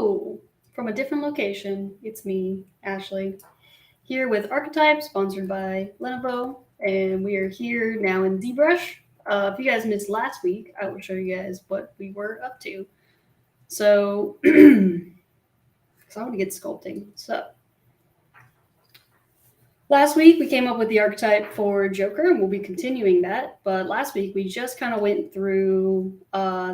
Hello! From a different location, it's me, Ashley, here with Archetype, sponsored by Lenovo, and we are here now in ZBrush. If you guys missed last week, I will show you guys what we were up to. So, so I want to get sculpting. So, last week we came up with the archetype for Joker, and we'll be continuing that. But last week we just kind of went through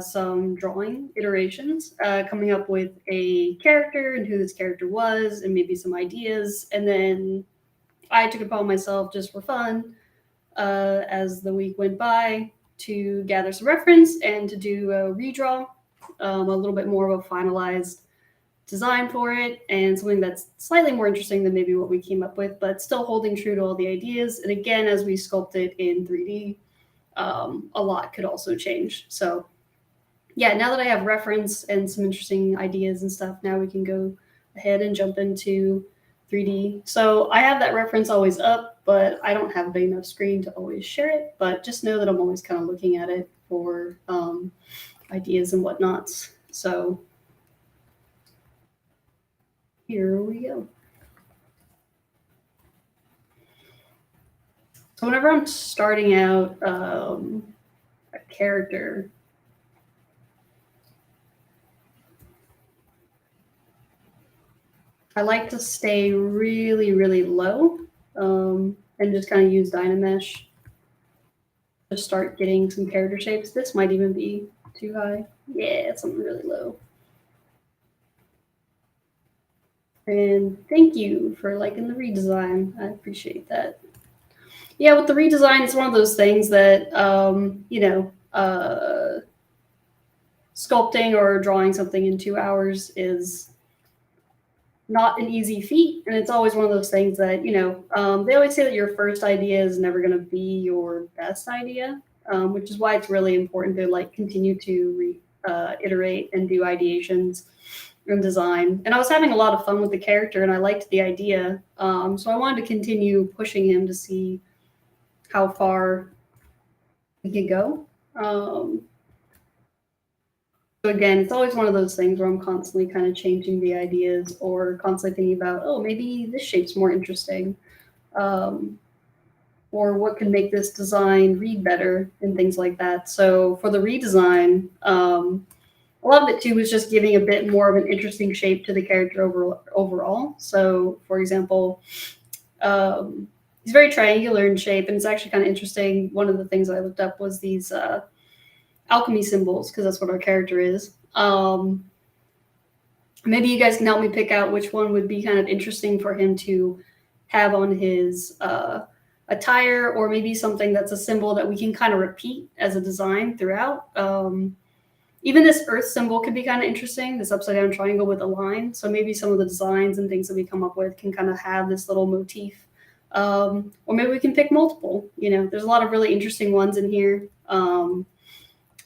some drawing iterations, coming up with a character and who this character was, and maybe some ideas. And then I took it upon myself just for fun, as the week went by, to gather some reference and to do a redraw, a little bit more of a finalized design for it, and something that's slightly more interesting than maybe what we came up with, but still holding true to all the ideas. And again, as we sculpt it in 3D, a lot could also change. So yeah, now that I have reference and some interesting ideas and stuff, now we can go ahead and jump into 3D. So I have that reference always up, but I don't have a big enough screen to always share it, but just know that I'm always kind of looking at it for ideas and whatnots. So here we go. So whenever I'm starting out a character, I like to stay really, really low and just kind of use Dynamesh to start getting some character shapes. This might even be too high. Yeah, it's something really low. And thank you for liking the redesign. I appreciate that. Yeah, with the redesign, it's one of those things that, sculpting or drawing something in 2 hours is not an easy feat. And it's always one of those things that, they always say that your first idea is never going to be your best idea, which is why it's really important to continue to iterate and do ideations and design. And I was having a lot of fun with the character, and I liked the idea. So I wanted to continue pushing him to see how far we could go. So again, it's always one of those things where I'm constantly kind of changing the ideas, or constantly thinking about, oh, maybe this shape's more interesting, or what can make this design read better, and things like that. So for the redesign, a lot of it too was just giving a bit more of an interesting shape to the character overall. So for example, he's very triangular in shape, and it's actually kind of interesting. One of the things I looked up was these alchemy symbols, because that's what our character is. Maybe you guys can help me pick out which one would be kind of interesting for him to have on his attire, or maybe something that's a symbol that we can kind of repeat as a design throughout. Even this earth symbol could be kind of interesting, this upside down triangle with a line. So maybe some of the designs and things that we come up with can kind of have this little motif. Or maybe we can pick multiple. There's a lot of really interesting ones in here.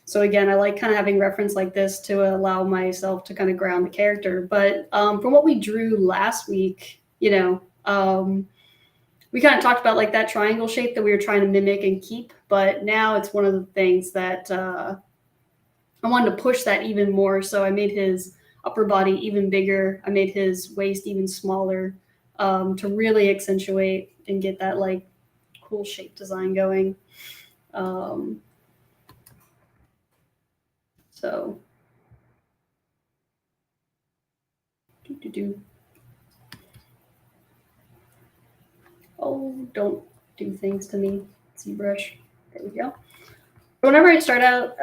So again, I like kind of having reference like this to allow myself to kind of ground the character. But from what we drew last week, we kind of talked about that triangle shape that we were trying to mimic and keep. But now it's one of the things that I wanted to push that even more. So I made his upper body even bigger. I made his waist even smaller, to really accentuate and get that cool shape design going. So oh, don't do things to me, ZBrush. There we go. Whenever I start out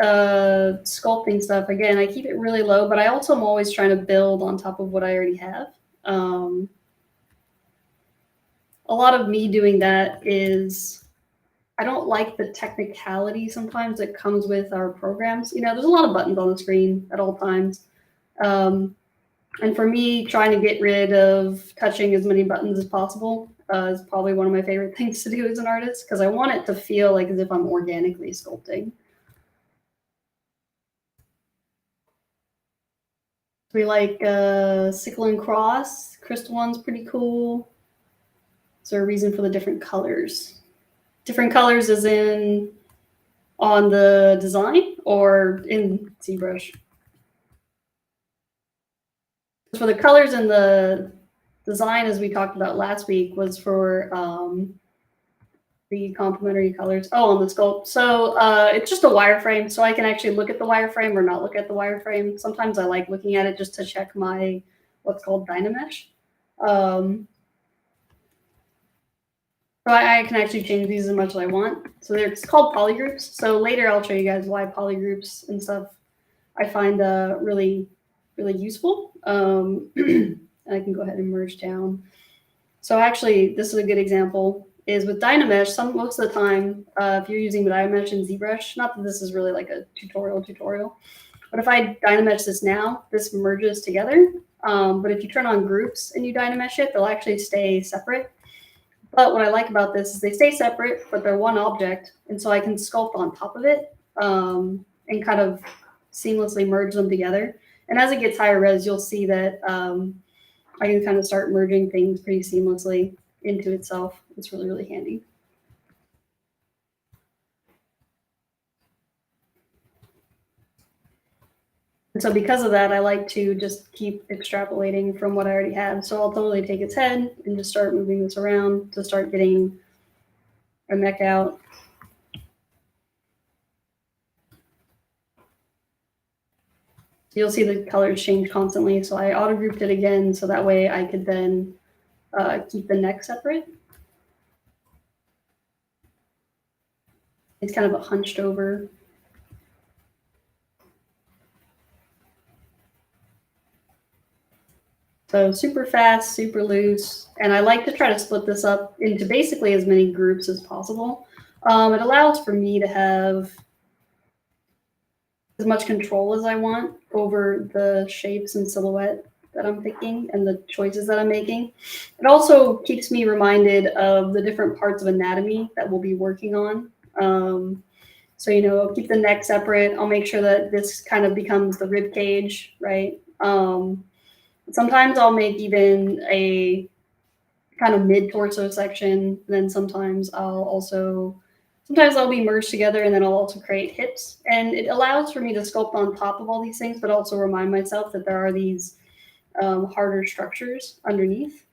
sculpting stuff, again, I keep it really low, but I also am always trying to build on top of what I already have. A lot of me doing that is, I don't like the technicality sometimes that comes with our programs. There's a lot of buttons on the screen at all times. And for me, trying to get rid of touching as many buttons as possible is probably one of my favorite things to do as an artist, because I want it to feel as if I'm organically sculpting. We like sickle and cross. Crystal one's pretty cool. Is there a reason for the different colors? Different colors as in on the design or in ZBrush? For the colors in the design, as we talked about last week, was for the complementary colors. Oh, on the sculpt. So it's just a wireframe, so I can actually look at the wireframe or not look at the wireframe. Sometimes I like looking at it just to check my what's called Dynamesh. So I can actually change these as much as I want. So it's called polygroups. So later I'll show you guys why polygroups and stuff I find really, really useful. And I can go ahead and merge down. So actually, this is a good example. Is with Dynamesh, most of the time, if you're using Dynamesh and ZBrush, not that this is really like a tutorial, but if I Dynamesh this now, this merges together. But if you turn on groups and you Dynamesh it, they'll actually stay separate. But what I like about this is they stay separate, but they're one object. And so I can sculpt on top of it and kind of seamlessly merge them together. And as it gets higher res, you'll see that I can kind of start merging things pretty seamlessly into itself. It's really, really handy. And so because of that, I like to just keep extrapolating from what I already have. So I'll totally take its head and just start moving this around to start getting a neck out. You'll see the colors change constantly. So I auto grouped it again so that way I could then keep the neck separate. It's kind of a hunched over. So super fast, super loose. And I like to try to split this up into basically as many groups as possible. It allows for me to have as much control as I want over the shapes and silhouette that I'm picking and the choices that I'm making. It also keeps me reminded of the different parts of anatomy that we'll be working on. So, I'll keep the neck separate. I'll make sure that this kind of becomes the rib cage, right? Sometimes I'll make even a kind of mid-torso section. And then sometimes I'll be merged together, and then I'll also create hips. And it allows for me to sculpt on top of all these things, but also remind myself that there are these harder structures underneath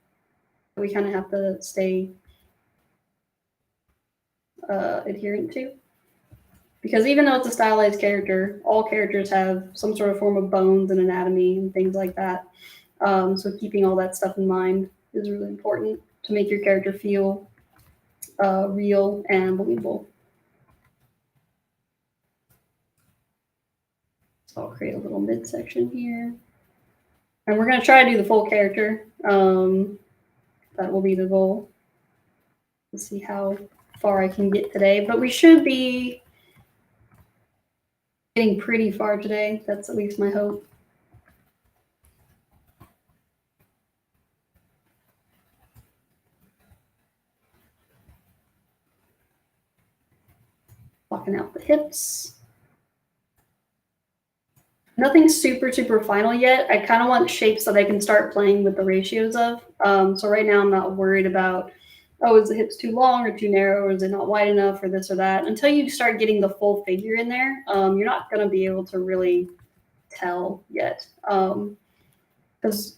that we kind of have to stay adherent to. Because even though it's a stylized character, all characters have some sort of form of bones and anatomy and things like that. So keeping all that stuff in mind is really important to make your character feel real and believable. So I'll create a little midsection here. And we're going to try to do the full character. That will be the goal. Let's see how far I can get today. But we should be getting pretty far today. That's at least my hope. Blocking out the hips. Nothing super, super final yet. I kind of want shapes that I can start playing with the ratios of. So right now I'm not worried about, is the hips too long or too narrow, or is it not wide enough, or this or that. Until you start getting the full figure in there, you're not going to be able to really tell yet. Because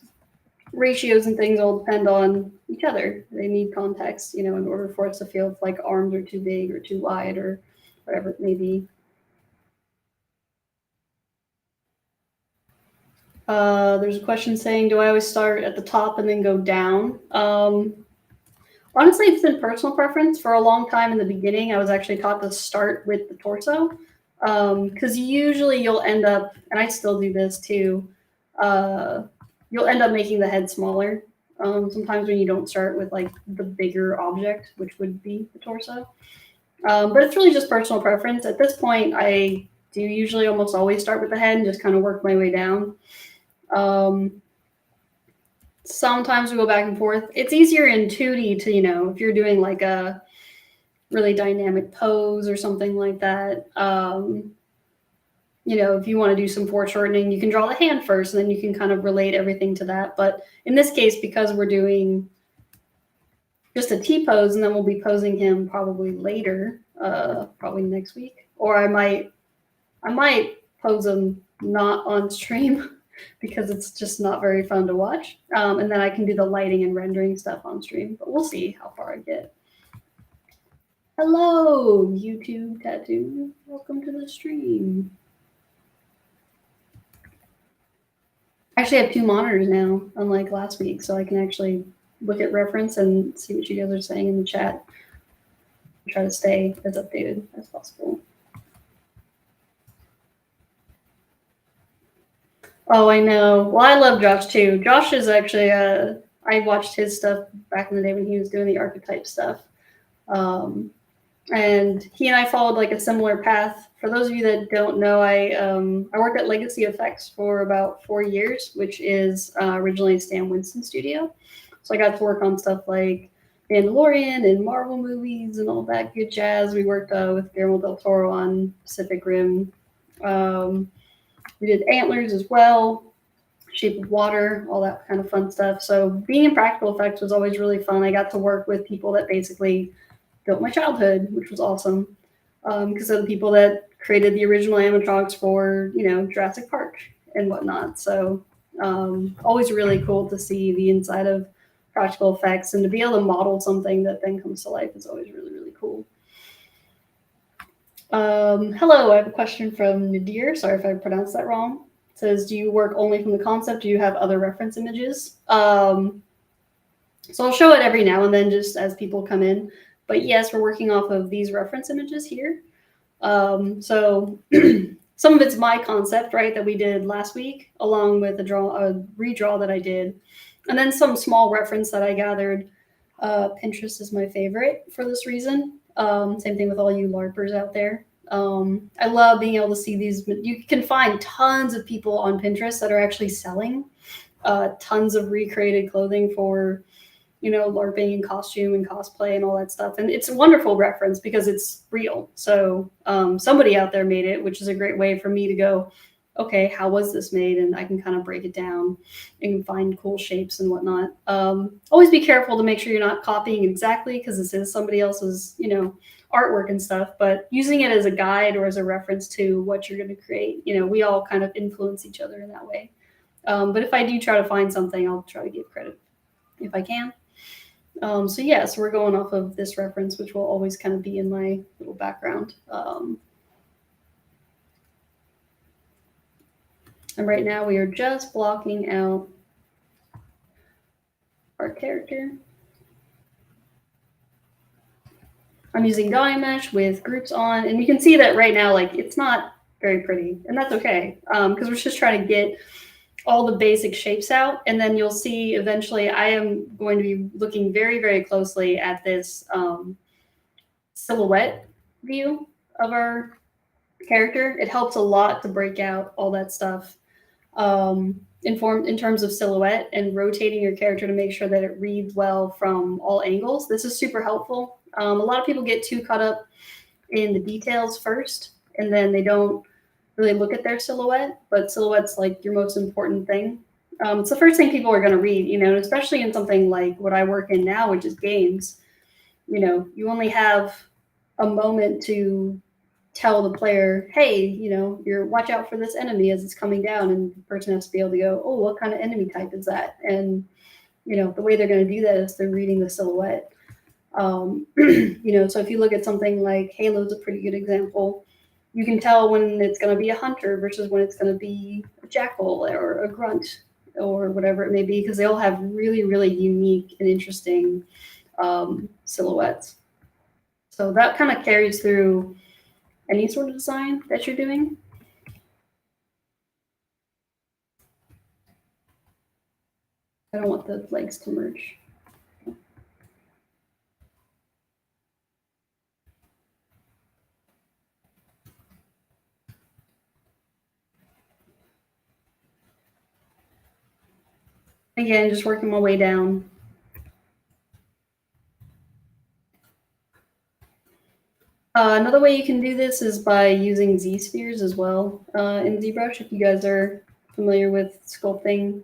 ratios and things all depend on each other. They need context, in order for us to feel if like arms are too big or too wide or whatever it may be. There's a question saying, do I always start at the top and then go down? Honestly, it's been personal preference. For a long time in the beginning, I was actually taught to start with the torso. Because usually you'll end up, and I still do this too, you'll end up making the head smaller. Sometimes when you don't start with like the bigger object, which would be the torso. But it's really just personal preference. At this point, I do usually almost always start with the head and just kind of work my way down. Sometimes we go back and forth. It's easier in 2D to, if you're doing like a really dynamic pose or something like that. If you want to do some foreshortening, you can draw the hand first, and then you can kind of relate everything to that. But in this case, because we're doing just a T-pose, and then we'll be posing him probably later, probably next week. Or I might pose him not on stream because it's just not very fun to watch. And then I can do the lighting and rendering stuff on stream, but we'll see how far I get. Hello, YouTube Tattoo. Welcome to the stream. I actually have 2 monitors now, unlike last week, so I can actually look at reference and see what you guys are saying in the chat. Try to stay as updated as possible. Oh, I know. Well, I love Josh too. Josh is actually, I watched his stuff back in the day when he was doing the archetype stuff. And he and I followed like a similar path. For those of you that don't know, I worked at Legacy Effects for about 4 years, which is originally a Stan Winston studio. So I got to work on stuff like Mandalorian and Marvel movies and all that good jazz. We worked with Guillermo del Toro on Pacific Rim. We did Antlers as well, Shape of Water, all that kind of fun stuff. So being in practical effects was always really fun. I got to work with people that basically built my childhood, which was awesome, because they're the people that created the original animatronics for, you know, Jurassic Park and whatnot. So always really cool to see the inside of practical effects, and to be able to model something that then comes to life is always really, really cool. Hello, I have a question from Nadir. Sorry if I pronounced that wrong. It says, do you work only from the concept? Do you have other reference images? So I'll show it every now and then just as people come in. But yes, we're working off of these reference images here. So some of it's my concept, right, that we did last week, along with a redraw that I did. And then some small reference that I gathered. Pinterest is my favorite for this reason. Same thing with all you LARPers out there. I love being able to see these. You can find tons of people on Pinterest that are actually selling tons of recreated clothing for, you know, LARPing and costume and cosplay and all that stuff. And it's a wonderful reference because it's real. So somebody out there made it, which is a great way for me to go, okay, how was this made? And I can kind of break it down and find cool shapes and whatnot. Always be careful to make sure you're not copying exactly, because this is somebody else's, you know, artwork and stuff, but using it as a guide or as a reference to what you're going to create. You know, we all kind of influence each other in that way. But if I do try to find something, I'll try to give credit if I can. So yeah, so we're going off of this reference, which will always kind of be in my little background. And right now we are just blocking out our character. I'm using dye mesh with groups on, and you can see that right now, like, it's not very pretty, and that's okay, because we're just trying to get all the basic shapes out, and then you'll see eventually I am going to be looking very, very closely at this silhouette view of our character. It helps a lot to break out all that stuff in terms of silhouette and rotating your character to make sure that it reads well from all angles. This is super helpful. A lot of people get too caught up in the details first, and then they don't really look at their silhouette, but silhouette's like your most important thing. It's the first thing people are going to read, you know, especially in something like what I work in now, which is games. You know, you only have a moment to tell the player, hey, you know, watch out for this enemy as it's coming down, and the person has to be able to go, oh, what kind of enemy type is that? And, you know, the way they're going to do that is they're reading the silhouette. You know, so if you look at something like Halo's a pretty good example. You can tell when it's going to be a hunter versus when it's going to be a jackal or a grunt or whatever it may be, because they all have really, really unique and interesting silhouettes. So that kind of carries through any sort of design that you're doing. I don't want the legs to merge. Again, just working my way down. Another way you can do this is by using Z-spheres as well in ZBrush. If you guys are familiar with sculpting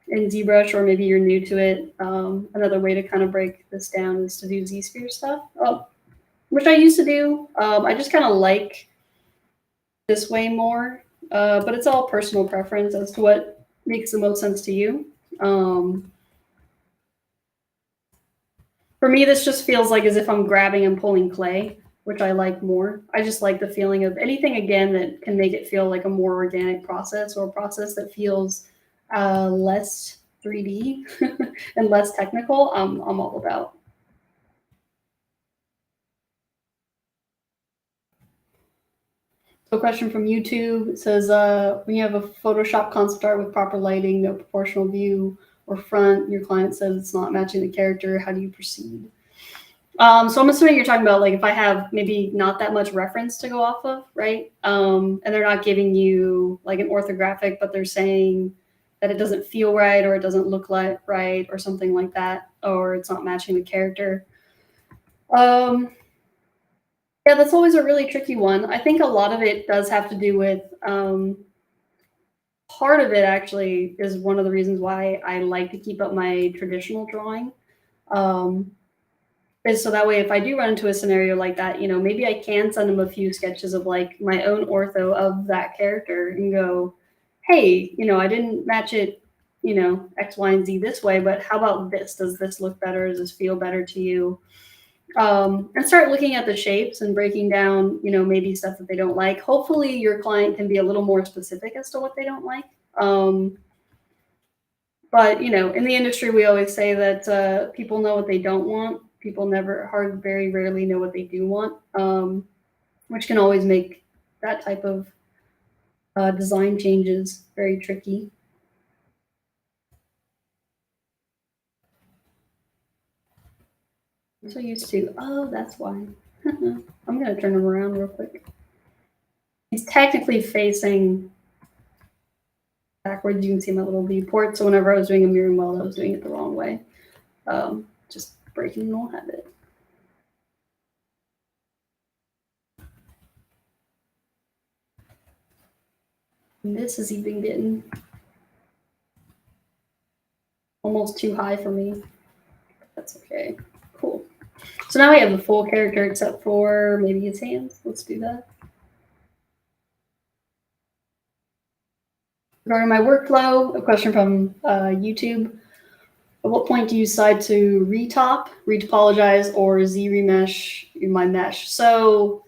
in ZBrush, or maybe you're new to it, another way to kind of break this down is to do Z-sphere stuff, which I used to do. I just kind of like this way more. but it's all personal preference as to what makes the most sense to you. For me, this just feels like as if I'm grabbing and pulling clay, which I like more. I just like the feeling of anything, again, that can make it feel like a more organic process, or a process that feels less 3D and less technical. I'm all about. So a question from YouTube says, when you have a Photoshop concept art with proper lighting, no proportional view or front, your client says it's not matching the character, how do you proceed? So I'm assuming you're talking about like if I have maybe not that much reference to go off of, right? And they're not giving you like an orthographic, but they're saying that it doesn't feel right, or it doesn't look like right, or something like that, or it's not matching the character. Yeah, that's always a really tricky one. I think a lot of it does have to do with part of it actually is one of the reasons why I like to keep up my traditional drawing. Is so that way, if I do run into a scenario like that, you know, maybe I can send them a few sketches of like my own ortho of that character and go, hey, you know, I didn't match it, you know, X, Y, and Z this way, but how about this? Does this look better? Does this feel better to you? And start looking at the shapes and breaking down, you know, maybe stuff that they don't like. Hopefully your client can be a little more specific as to what they don't like. But, you know, in the industry, we always say that people know what they don't want. People very rarely know what they do want, which can always make that type of design changes very tricky. I'm so used to, oh, that's why. I'm going to turn him around real quick. He's technically facing backwards. You can see my little viewport. So whenever I was doing a mirroring weld, I was doing it the wrong way. Just breaking the old habit. And this is even getting almost too high for me. That's okay. Cool. So now we have the full character except for maybe his hands. Let's do that. Regarding my workflow, a question from YouTube. At what point do you decide to retop, retopologize, or Z-remesh in my mesh? So,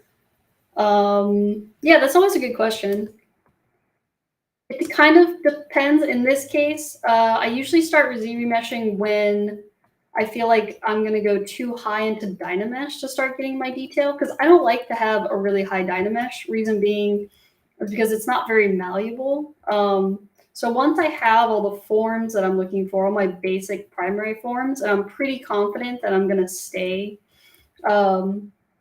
yeah, that's always a good question. It kind of depends. In this case, I usually start with Z-remeshing when I feel like I'm going to go too high into Dynamesh to start getting my detail, because I don't like to have a really high Dynamesh. Reason being is because it's not very malleable. So once I have all the forms that I'm looking for, all my basic primary forms, and I'm pretty confident that I'm going to stay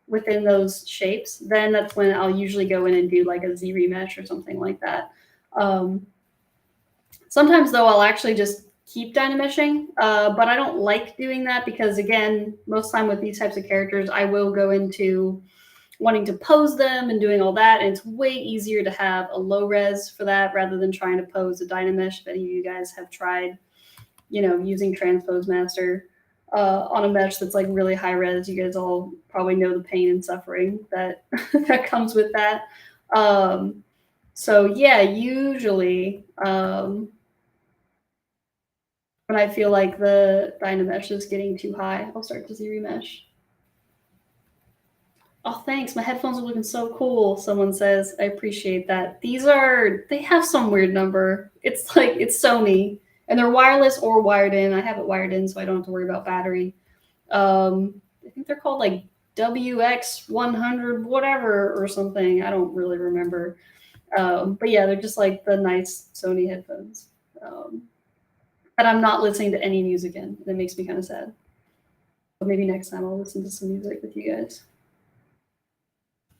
within those shapes, then that's when I'll usually go in and do like a Z-remesh or something like that. Sometimes, though, I'll actually just keep Dynameshing, but I don't like doing that because, again, most time with these types of characters, I will go into wanting to pose them and doing all that, and it's way easier to have a low res for that rather than trying to pose a Dynamesh. If any of you guys have tried, you know, using Transpose Master on a mesh that's like really high res, you guys all probably know the pain and suffering that that comes with that. So yeah, usually when I feel like the Dynamesh is getting too high, I'll start to Z-remesh. Oh, thanks. My headphones are looking so cool. Someone says, I appreciate that. They have some weird number. It's like, it's Sony, and they're wireless or wired in. I have it wired in, so I don't have to worry about battery. I think they're called like WX100 whatever or something. I don't really remember. But yeah, they're just like the nice Sony headphones. And I'm not listening to any music in. That makes me kind of sad. But maybe next time I'll listen to some music with you guys.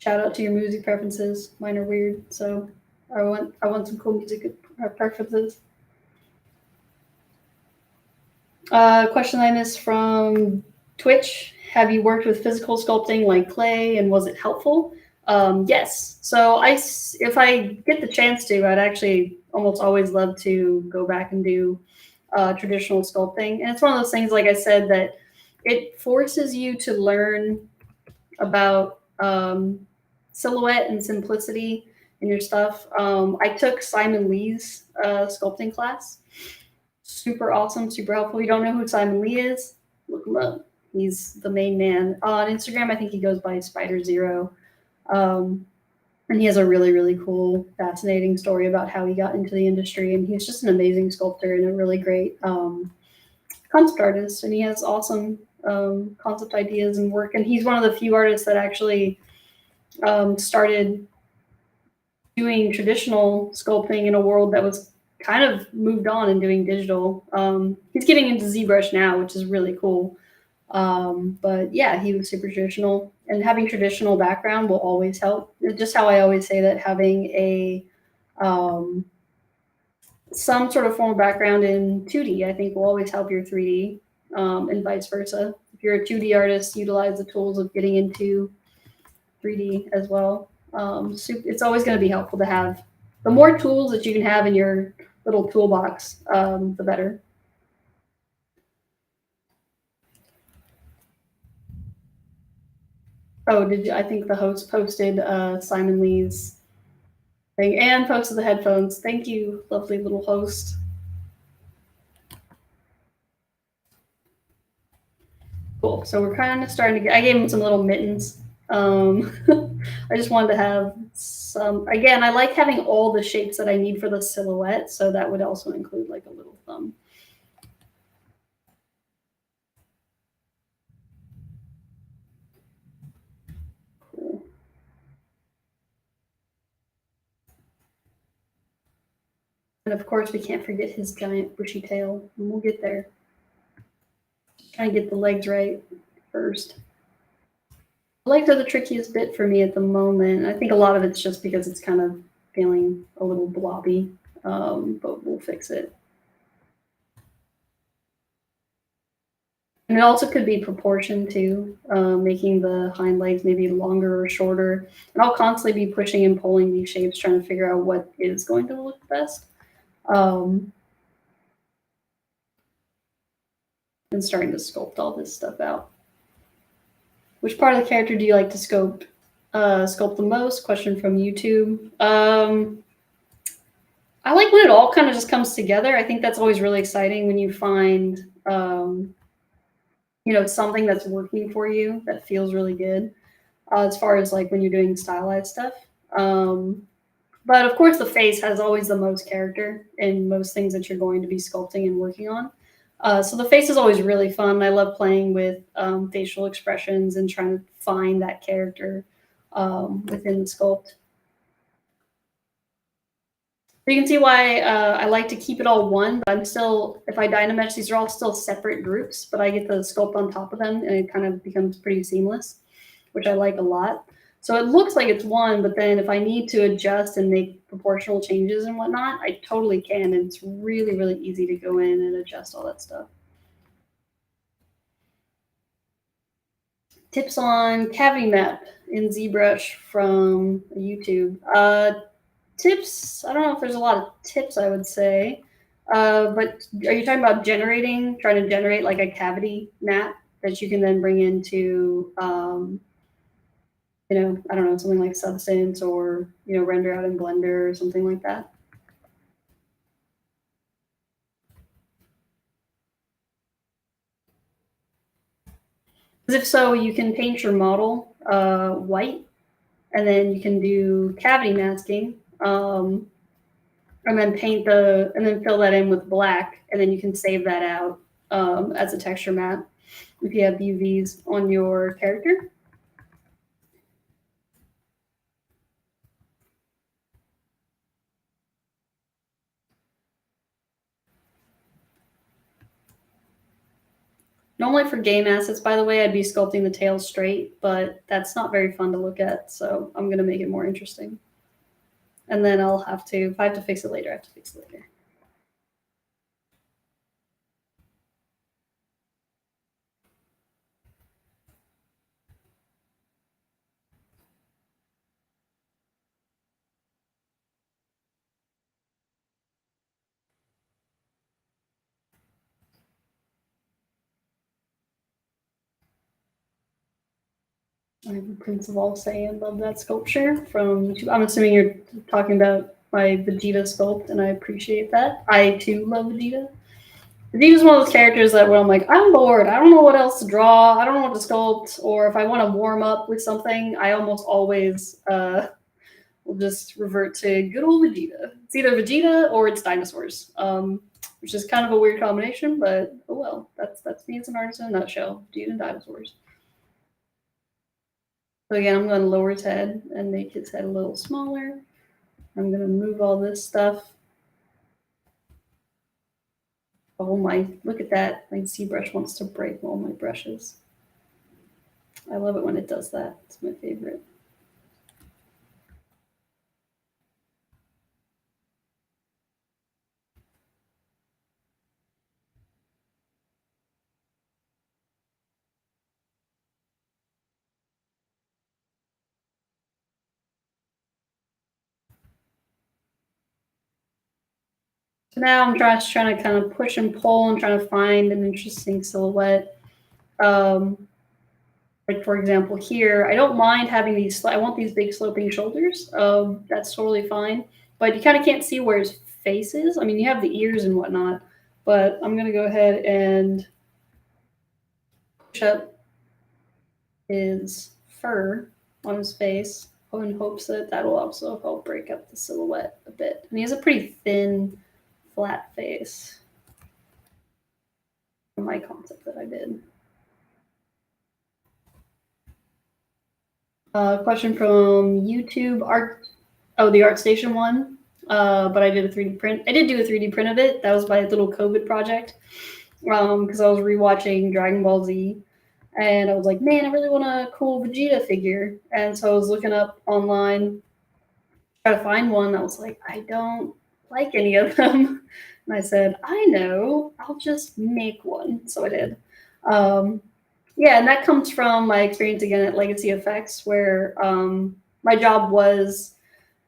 Shout out to your music preferences. Mine are weird, so I want some cool music preferences. Question I missed from Twitch. Have you worked with physical sculpting like clay, and was it helpful? Yes. So if I get the chance to, I'd actually almost always love to go back and do traditional sculpting. And it's one of those things, like I said, that it forces you to learn about silhouette and simplicity in your stuff. I took Simon Lee's sculpting class. Super awesome, super helpful. You don't know who Simon Lee is? Look him up. He's the main man. On Instagram, I think he goes by Spider Zero. And he has a really, really cool, fascinating story about how he got into the industry. And he's just an amazing sculptor and a really great concept artist. And he has awesome concept ideas and work. And he's one of the few artists that actually started doing traditional sculpting in a world that was kind of moved on and doing digital. He's getting into ZBrush now, which is really cool. But yeah, he was super traditional, and having traditional background will always help. Just how I always say that having a some sort of formal background in 2D, I think will always help your 3D, and vice versa. If you're a 2D artist, utilize the tools of getting into 3D as well. It's always going to be helpful to have. The more tools that you can have in your little toolbox, the better. Oh, I think the host posted Simon Lee's thing and posted the headphones. Thank you, lovely little host. Cool. So we're kind of starting to get. I gave him some little mittens. I just wanted to have some. Again, I like having all the shapes that I need for the silhouette, so that would also include like a little thumb. Cool. And of course, we can't forget his giant bushy tail. And we'll get there. Trying to get the legs right first. The legs are the trickiest bit for me at the moment. I think a lot of it's just because it's kind of feeling a little blobby, but we'll fix it. And it also could be proportion too, making the hind legs maybe longer or shorter. And I'll constantly be pushing and pulling these shapes, trying to figure out what is going to look best. And starting to sculpt all this stuff out. Which part of the character do you like to sculpt the most? Question from YouTube. I like when it all kind of just comes together. I think that's always really exciting when you find something that's working for you that feels really good, as far as like when you're doing stylized stuff. But of course, the face has always the most character in most things that you're going to be sculpting and working on. So the face is always really fun. I love playing with facial expressions and trying to find that character within the sculpt. So you can see why I like to keep it all one, but I'm still, if I Dynamesh, these are all still separate groups, but I get to sculpt on top of them and it kind of becomes pretty seamless, which I like a lot. So it looks like it's one, but then if I need to adjust and make proportional changes and whatnot, I totally can. And it's really, really easy to go in and adjust all that stuff. Tips on cavity map in ZBrush from YouTube. Tips, I don't know if there's a lot of tips, I would say. But are you talking about trying to generate like a cavity map that you can then bring into, I don't know, something like Substance or, render out in Blender or something like that? Because if so, you can paint your model white, and then you can do cavity masking, and then fill that in with black, and then you can save that out as a texture map if you have UVs on your character. Normally for game assets, by the way, I'd be sculpting the tail straight, but that's not very fun to look at, so I'm going to make it more interesting. And then if I have to fix it later, I have to fix it later. I have a Prince of All saying, love that sculpture from YouTube. I'm assuming you're talking about my Vegeta sculpt, and I appreciate that. I too love Vegeta. Vegeta's one of those characters that when I'm like, I'm bored, I don't know what else to draw, I don't know what to sculpt, or if I want to warm up with something, I almost always will just revert to good old Vegeta. It's either Vegeta or it's dinosaurs, which is kind of a weird combination, but oh well. That's me as an artist in a nutshell. Vegeta and dinosaurs. So again, I'm going to lower his head and make his head a little smaller. I'm going to move all this stuff. Oh my, look at that. My ZBrush wants to break all my brushes. I love it when it does that. It's my favorite. So now I'm just trying to kind of push and pull and trying to find an interesting silhouette. Like for example here, I don't mind having these, I want these big sloping shoulders. That's totally fine. But you kind of can't see where his face is. I mean, you have the ears and whatnot, but I'm going to go ahead and push up his fur on his face in hopes that that'll also help break up the silhouette a bit. And he has a pretty thin, flat face from my concept that I did. Question from YouTube. The ArtStation one. But I did a 3D print. I did do a 3D print of it. That was my little COVID project. Because I was rewatching Dragon Ball Z. And I was like, man, I really want a cool Vegeta figure. And so I was looking up online, try to find one. I was like, I don't like any of them. And I said, I know, I'll just make one. So I did. Yeah, and that comes from my experience again at Legacy Effects, where my job was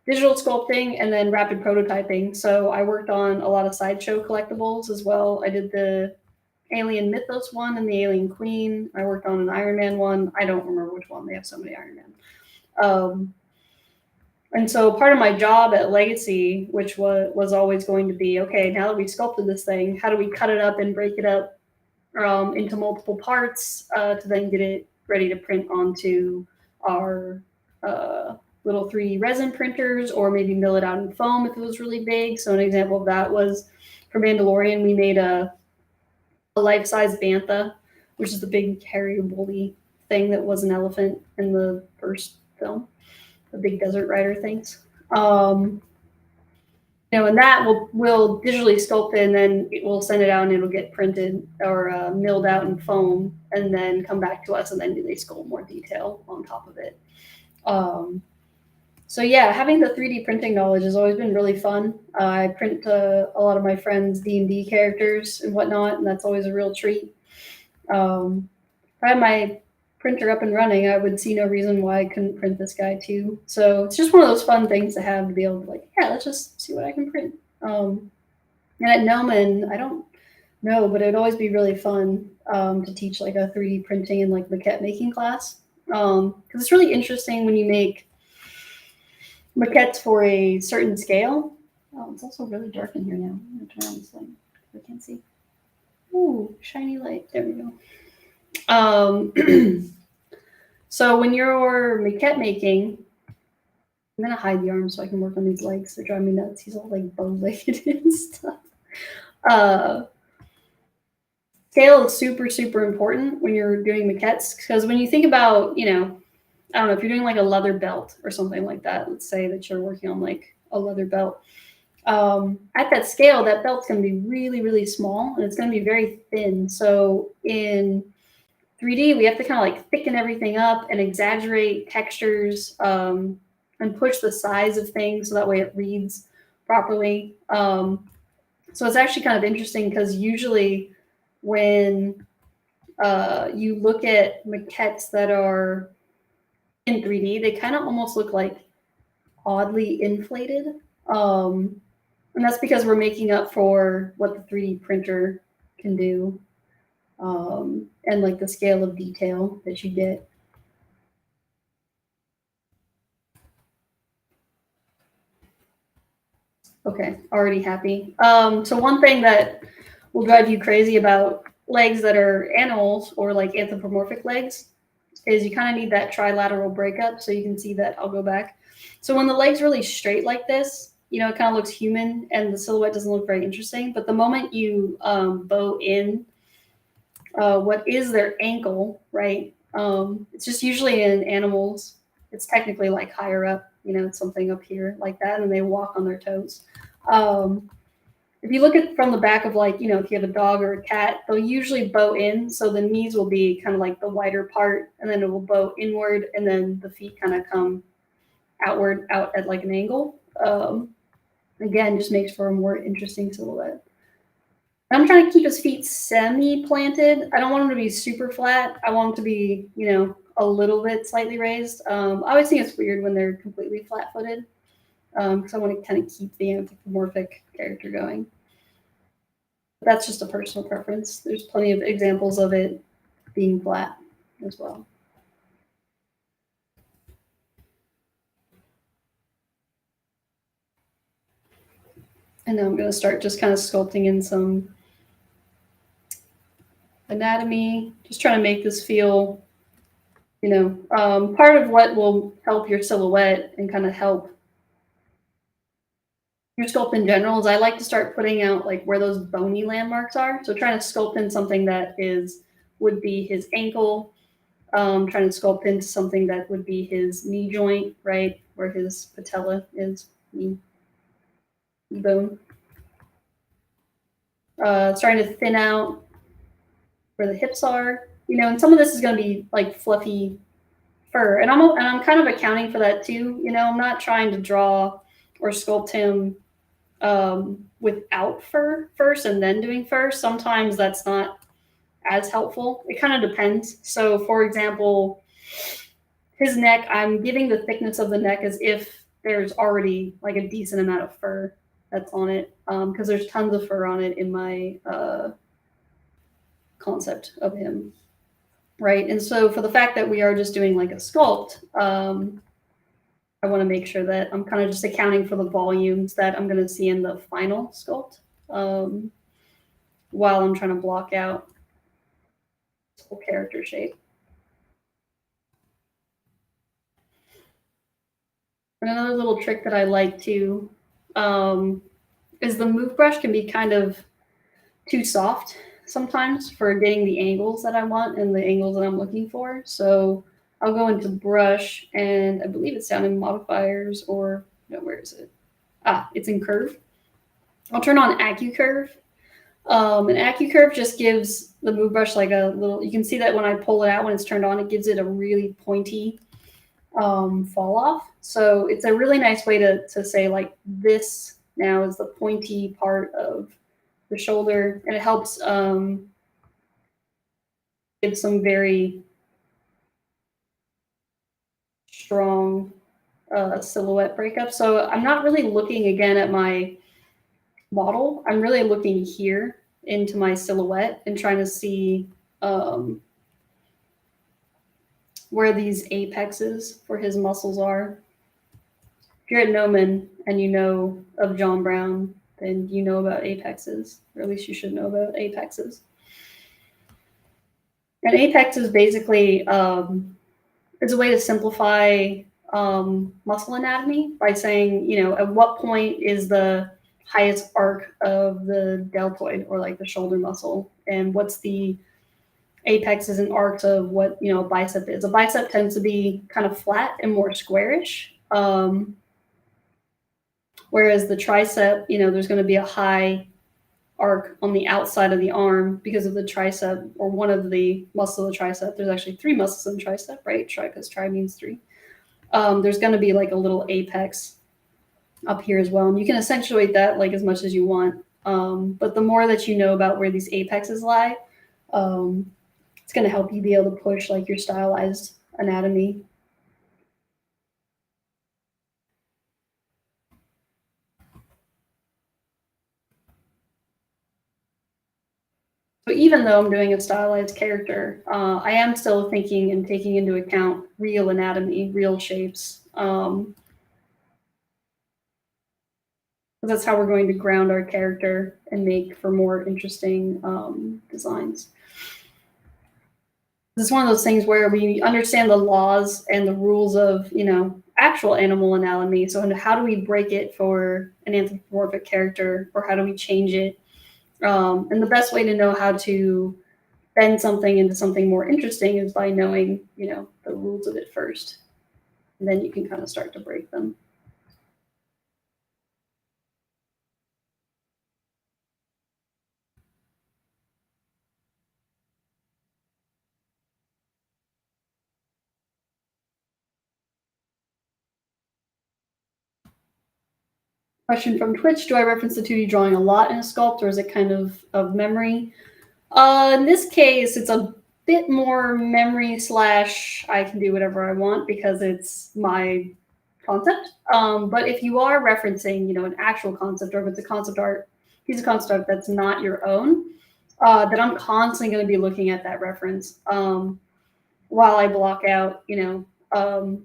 digital sculpting and then rapid prototyping. So I worked on a lot of sideshow collectibles as well. I did the Alien Mythos one and the Alien Queen. I worked on an Iron Man one. I don't remember which one. They have so many Iron Man. And so part of my job at Legacy, which was always going to be, okay, now that we've sculpted this thing, how do we cut it up and break it up into multiple parts to then get it ready to print onto our little 3D resin printers, or maybe mill it out in foam if it was really big. So an example of that was for Mandalorian, we made a life-size bantha, which is the big hairy woolly thing that was an elephant in the first film, the big desert rider things. And that will digitally sculpt it, and then we'll send it out and it'll get printed or milled out in foam and then come back to us, and then they sculpt more detail on top of it. So yeah, having the 3D printing knowledge has always been really fun. I print a lot of my friends' D&D characters and whatnot, and that's always a real treat. If I had my printer up and running, I would see no reason why I couldn't print this guy too. So it's just one of those fun things to have, to be able to like, yeah, let's just see what I can print. And at Gnomon, I don't know, but it'd always be really fun to teach like a 3D printing and like maquette making class. Because it's really interesting when you make maquettes for a certain scale. Oh, it's also really dark in here now. I'm gonna turn on this light. I can't see. Ooh, shiny light. There we go. So when you're maquette making, I'm gonna hide the arms so I can work on these legs. They drive me nuts. He's all like bow-legged and stuff. Scale is super, super important when you're doing maquettes, because when you think about, I don't know, if you're doing like a leather belt or something like that, let's say that you're working on like a leather belt. At that scale, that belt's gonna be really, really small, and it's gonna be very thin. So in 3D, we have to kind of like thicken everything up and exaggerate textures and push the size of things so that way it reads properly. So it's actually kind of interesting because usually when you look at maquettes that are in 3D, they kind of almost look like oddly inflated. And that's because we're making up for what the 3D printer can do. And like the scale of detail that you get. Okay, already happy. So one thing that will drive you crazy about legs that are animals or like anthropomorphic legs is you kind of need that trilateral breakup. So you can see that. I'll go back. So when the leg's really straight like this, you know, it kind of looks human and the silhouette doesn't look very interesting. But the moment you bow in what is their ankle, right? It's just usually in animals. It's technically like higher up, you know, it's something up here like that, and they walk on their toes. If you look at from the back of like, you know, if you have a dog or a cat, they'll usually bow in. So the knees will be kind of like the wider part, and then it will bow inward, and then the feet kind of come outward out at like an angle. Again, just makes for a more interesting silhouette. I'm trying to keep his feet semi-planted. I don't want him to be super flat. I want him to be, you know, a little bit slightly raised. I always think it's weird when they're completely flat-footed because I want to kind of keep the anthropomorphic character going. But that's just a personal preference. There's plenty of examples of it being flat as well. And now I'm going to start just kind of sculpting in some anatomy, just trying to make this feel, you know, part of what will help your silhouette and kind of help your sculpt in general is I like to start putting out like where those bony landmarks are. So trying to sculpt in something that would be his ankle, trying to sculpt into something that would be his knee joint, right, where his patella is, knee bone. Starting to thin out where the hips are, you know, and some of this is going to be like fluffy fur, and I'm kind of accounting for that too. You know, I'm not trying to draw or sculpt him without fur first and then doing fur. Sometimes that's not as helpful. It kind of depends. So, for example, his neck, I'm giving the thickness of the neck as if there's already like a decent amount of fur that's on it, because there's tons of fur on it in my concept of him, right? And so for the fact that we are just doing like a sculpt, I want to make sure that I'm kind of just accounting for the volumes that I'm going to see in the final sculpt while I'm trying to block out this whole character shape. And another little trick that I like too is the move brush can be kind of too soft sometimes for getting the angles that I want and the angles that I'm looking for. So I'll go into brush, and I believe it's down in modifiers, or no, where is it? It's in curve. I'll turn on AccuCurve. And AccuCurve just gives the move brush like a little, you can see that when I pull it out, when it's turned on, it gives it a really pointy fall off. So it's a really nice way to say like this now is the pointy part of the shoulder, and it helps give some very strong silhouette breakup. So I'm not really looking again at my model. I'm really looking here into my silhouette and trying to see where these apexes for his muscles are. If you're at Gnomon and you know of John Brown, then you know about apexes, or at least you should know about apexes. An apex is basically is a way to simplify muscle anatomy by saying, you know, at what point is the highest arc of the deltoid, or like the shoulder muscle, and what's the apexes and arcs of what, you know, a bicep is. A bicep tends to be kind of flat and more squarish, whereas the tricep, you know, there's going to be a high arc on the outside of the arm because of the tricep, or one of the muscles of the tricep. There's actually 3 muscles in the tricep, right? Because tri means 3. There's going to be like a little apex up here as well, and you can accentuate that like as much as you want. But the more that you know about where these apexes lie, it's going to help you be able to push like your stylized anatomy. So even though I'm doing a stylized character, I am still thinking and taking into account real anatomy, real shapes. that's how we're going to ground our character and make for more interesting designs. This is one of those things where we understand the laws and the rules of, you know, actual animal anatomy. So how do we break it for an anthropomorphic character, or how do we change it? And the best way to know how to bend something into something more interesting is by knowing, you know, the rules of it first. And then you can kind of start to break them. Question from Twitch: do I reference the 2D drawing a lot in a sculpt, or is it kind of memory? In this case, it's a bit more memory / I can do whatever I want because it's my concept. But if you are referencing, you know, an actual concept, or if it's a concept art, piece of concept art that's not your own, then I'm constantly going to be looking at that reference while I block out, you know,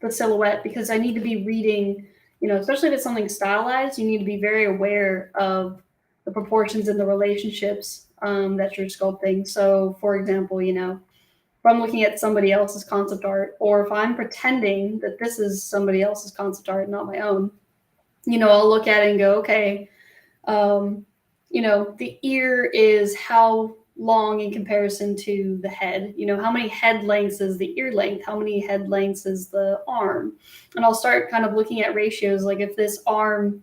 the silhouette, because I need to be reading, you know, especially if it's something stylized, you need to be very aware of the proportions and the relationships that you're sculpting. So, for example, you know, if I'm looking at somebody else's concept art, or if I'm pretending that this is somebody else's concept art, not my own, you know, I'll look at it and go, okay, you know, the ear is how long in comparison to the head? You know, how many head lengths is the ear length? How many head lengths is the arm? And I'll start kind of looking at ratios. Like if this arm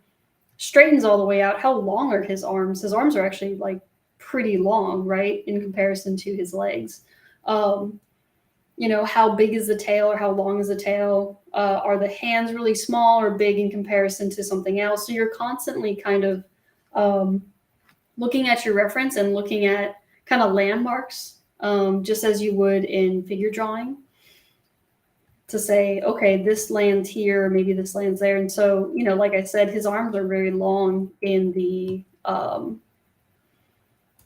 straightens all the way out, how long are his arms? His arms are actually like pretty long, right, in comparison to his legs. You know, how big is the tail, or how long is the tail? Are the hands really small or big in comparison to something else? So you're constantly kind of looking at your reference and looking at kind of landmarks, just as you would in figure drawing, to say, okay, this lands here, maybe this lands there. And so, you know, like I said, his arms are very long in the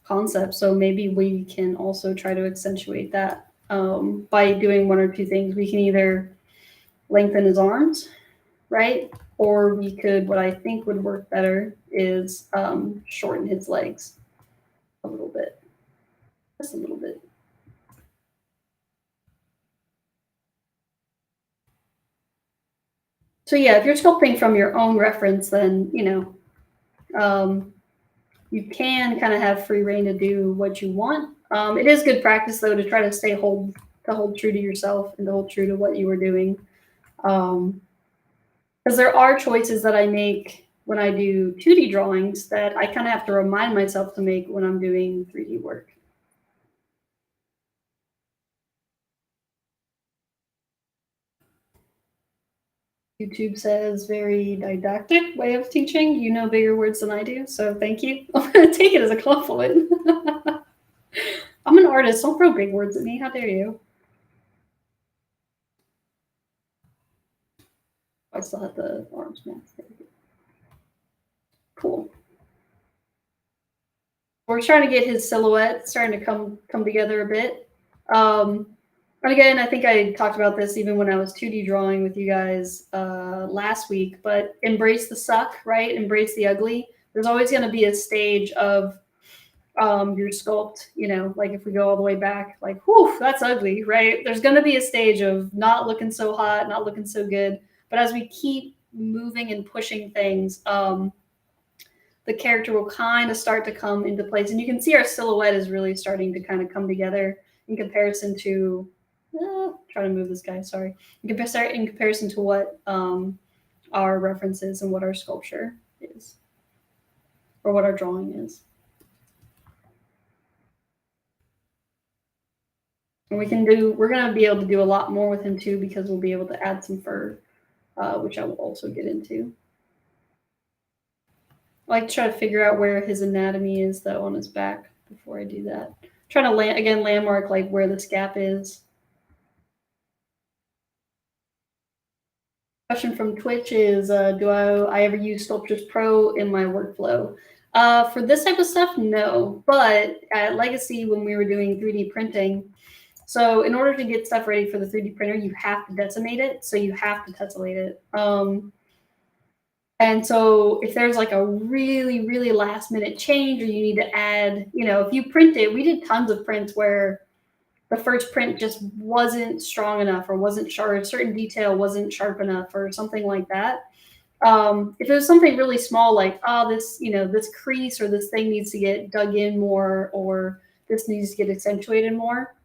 concept. So maybe we can also try to accentuate that by doing one or two things. We can either lengthen his arms, right? Or we could, what I think would work better is shorten his legs a little bit, just a little bit. So yeah, if you're sculpting from your own reference, then, you know, you can kind of have free reign to do what you want. It is good practice, though, to try to hold true to yourself and to hold true to what you were doing. Because there are choices that I make when I do 2D drawings that I kind of have to remind myself to make when I'm doing 3D work. YouTube says very didactic way of teaching. You know bigger words than I do, so thank you. I'm going to take it as a compliment. I'm an artist. Don't throw big words at me. How dare you? I still have the arms mask. Cool. We're trying to get his silhouette starting to come together a bit. And again, I think I talked about this even when I was 2D drawing with you guys last week, but embrace the suck, right? Embrace the ugly. There's always going to be a stage of your sculpt, you know, like if we go all the way back, like, whew, that's ugly, right? There's going to be a stage of not looking so hot, not looking so good. But as we keep moving and pushing things, the character will kind of start to come into place. And you can see our silhouette is really starting to kind of come together in comparison to, try to move this guy, sorry. In comparison to what our reference is and what our sculpture is, or what our drawing is. And we're going to be able to do a lot more with him too, because we'll be able to add some fur, which I will also get into. I like to try to figure out where his anatomy is, though, on his back before I do that. Trying to landmark like where this gap is. Question from Twitch is, do I ever use Sculptris Pro in my workflow? For this type of stuff, no. But at Legacy, when we were doing 3D printing, so in order to get stuff ready for the 3D printer, you have to decimate it. So you have to tessellate it. And so if there's like a really, really last minute change, or you need to add, if you print it, we did tons of prints where the first print just wasn't strong enough, or wasn't sharp, a certain detail wasn't sharp enough, or something like that. If it was something really small, like, oh, this crease or this thing needs to get dug in more, or this needs to get accentuated more,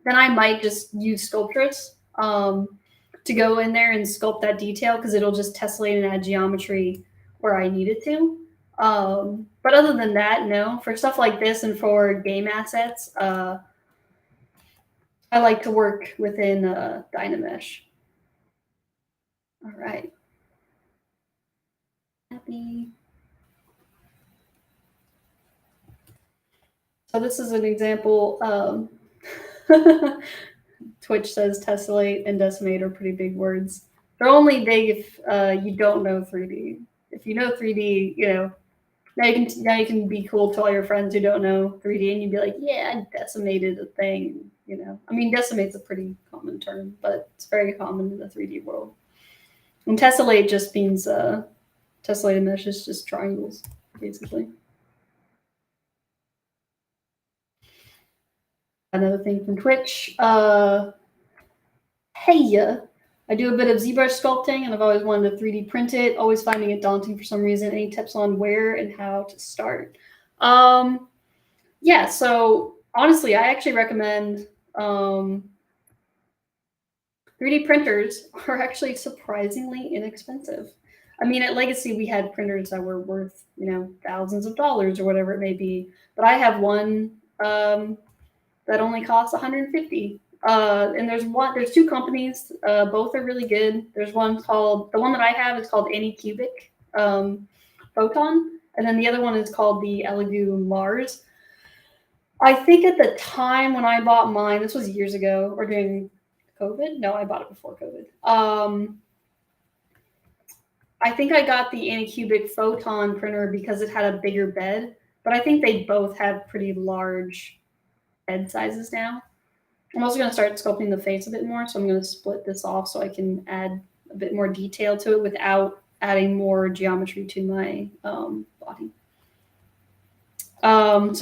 then I might just use Sculptress to go in there and sculpt that detail, because it'll just tessellate and add geometry where I need it to. But other than that, no. For stuff like this and for game assets, I like to work within Dynamesh. All right. Happy. So this is an example. Twitch says tessellate and decimate are pretty big words. They're only big if you don't know 3D. If you know 3D, now you can be cool to all your friends who don't know 3D, and you'd be like, yeah, I decimated a thing. I mean, decimate's a pretty common term, but it's very common in the 3D world. And tessellate just means tessellated mesh is just triangles, basically. Another thing from Twitch. Hey, I do a bit of ZBrush sculpting, and I've always wanted to 3D print it, always finding it daunting for some reason. Any tips on where and how to start? Yeah, so honestly, I actually recommend 3D printers are actually surprisingly inexpensive. I mean, at Legacy, we had printers that were worth, thousands of dollars or whatever it may be. But I have one that only costs $150. And there's two companies. Both are really good. There's one called, the one that I have is called Anycubic Photon. And then the other one is called the Elegoo Mars. I think at the time when I bought mine, this was years ago, or during COVID. No, I bought it before COVID. I think I got the Anycubic Photon printer because it had a bigger bed, but I think they both have pretty large bed sizes now. I'm also going to start sculpting the face a bit more, so I'm going to split this off so I can add a bit more detail to it without adding more geometry to my body. So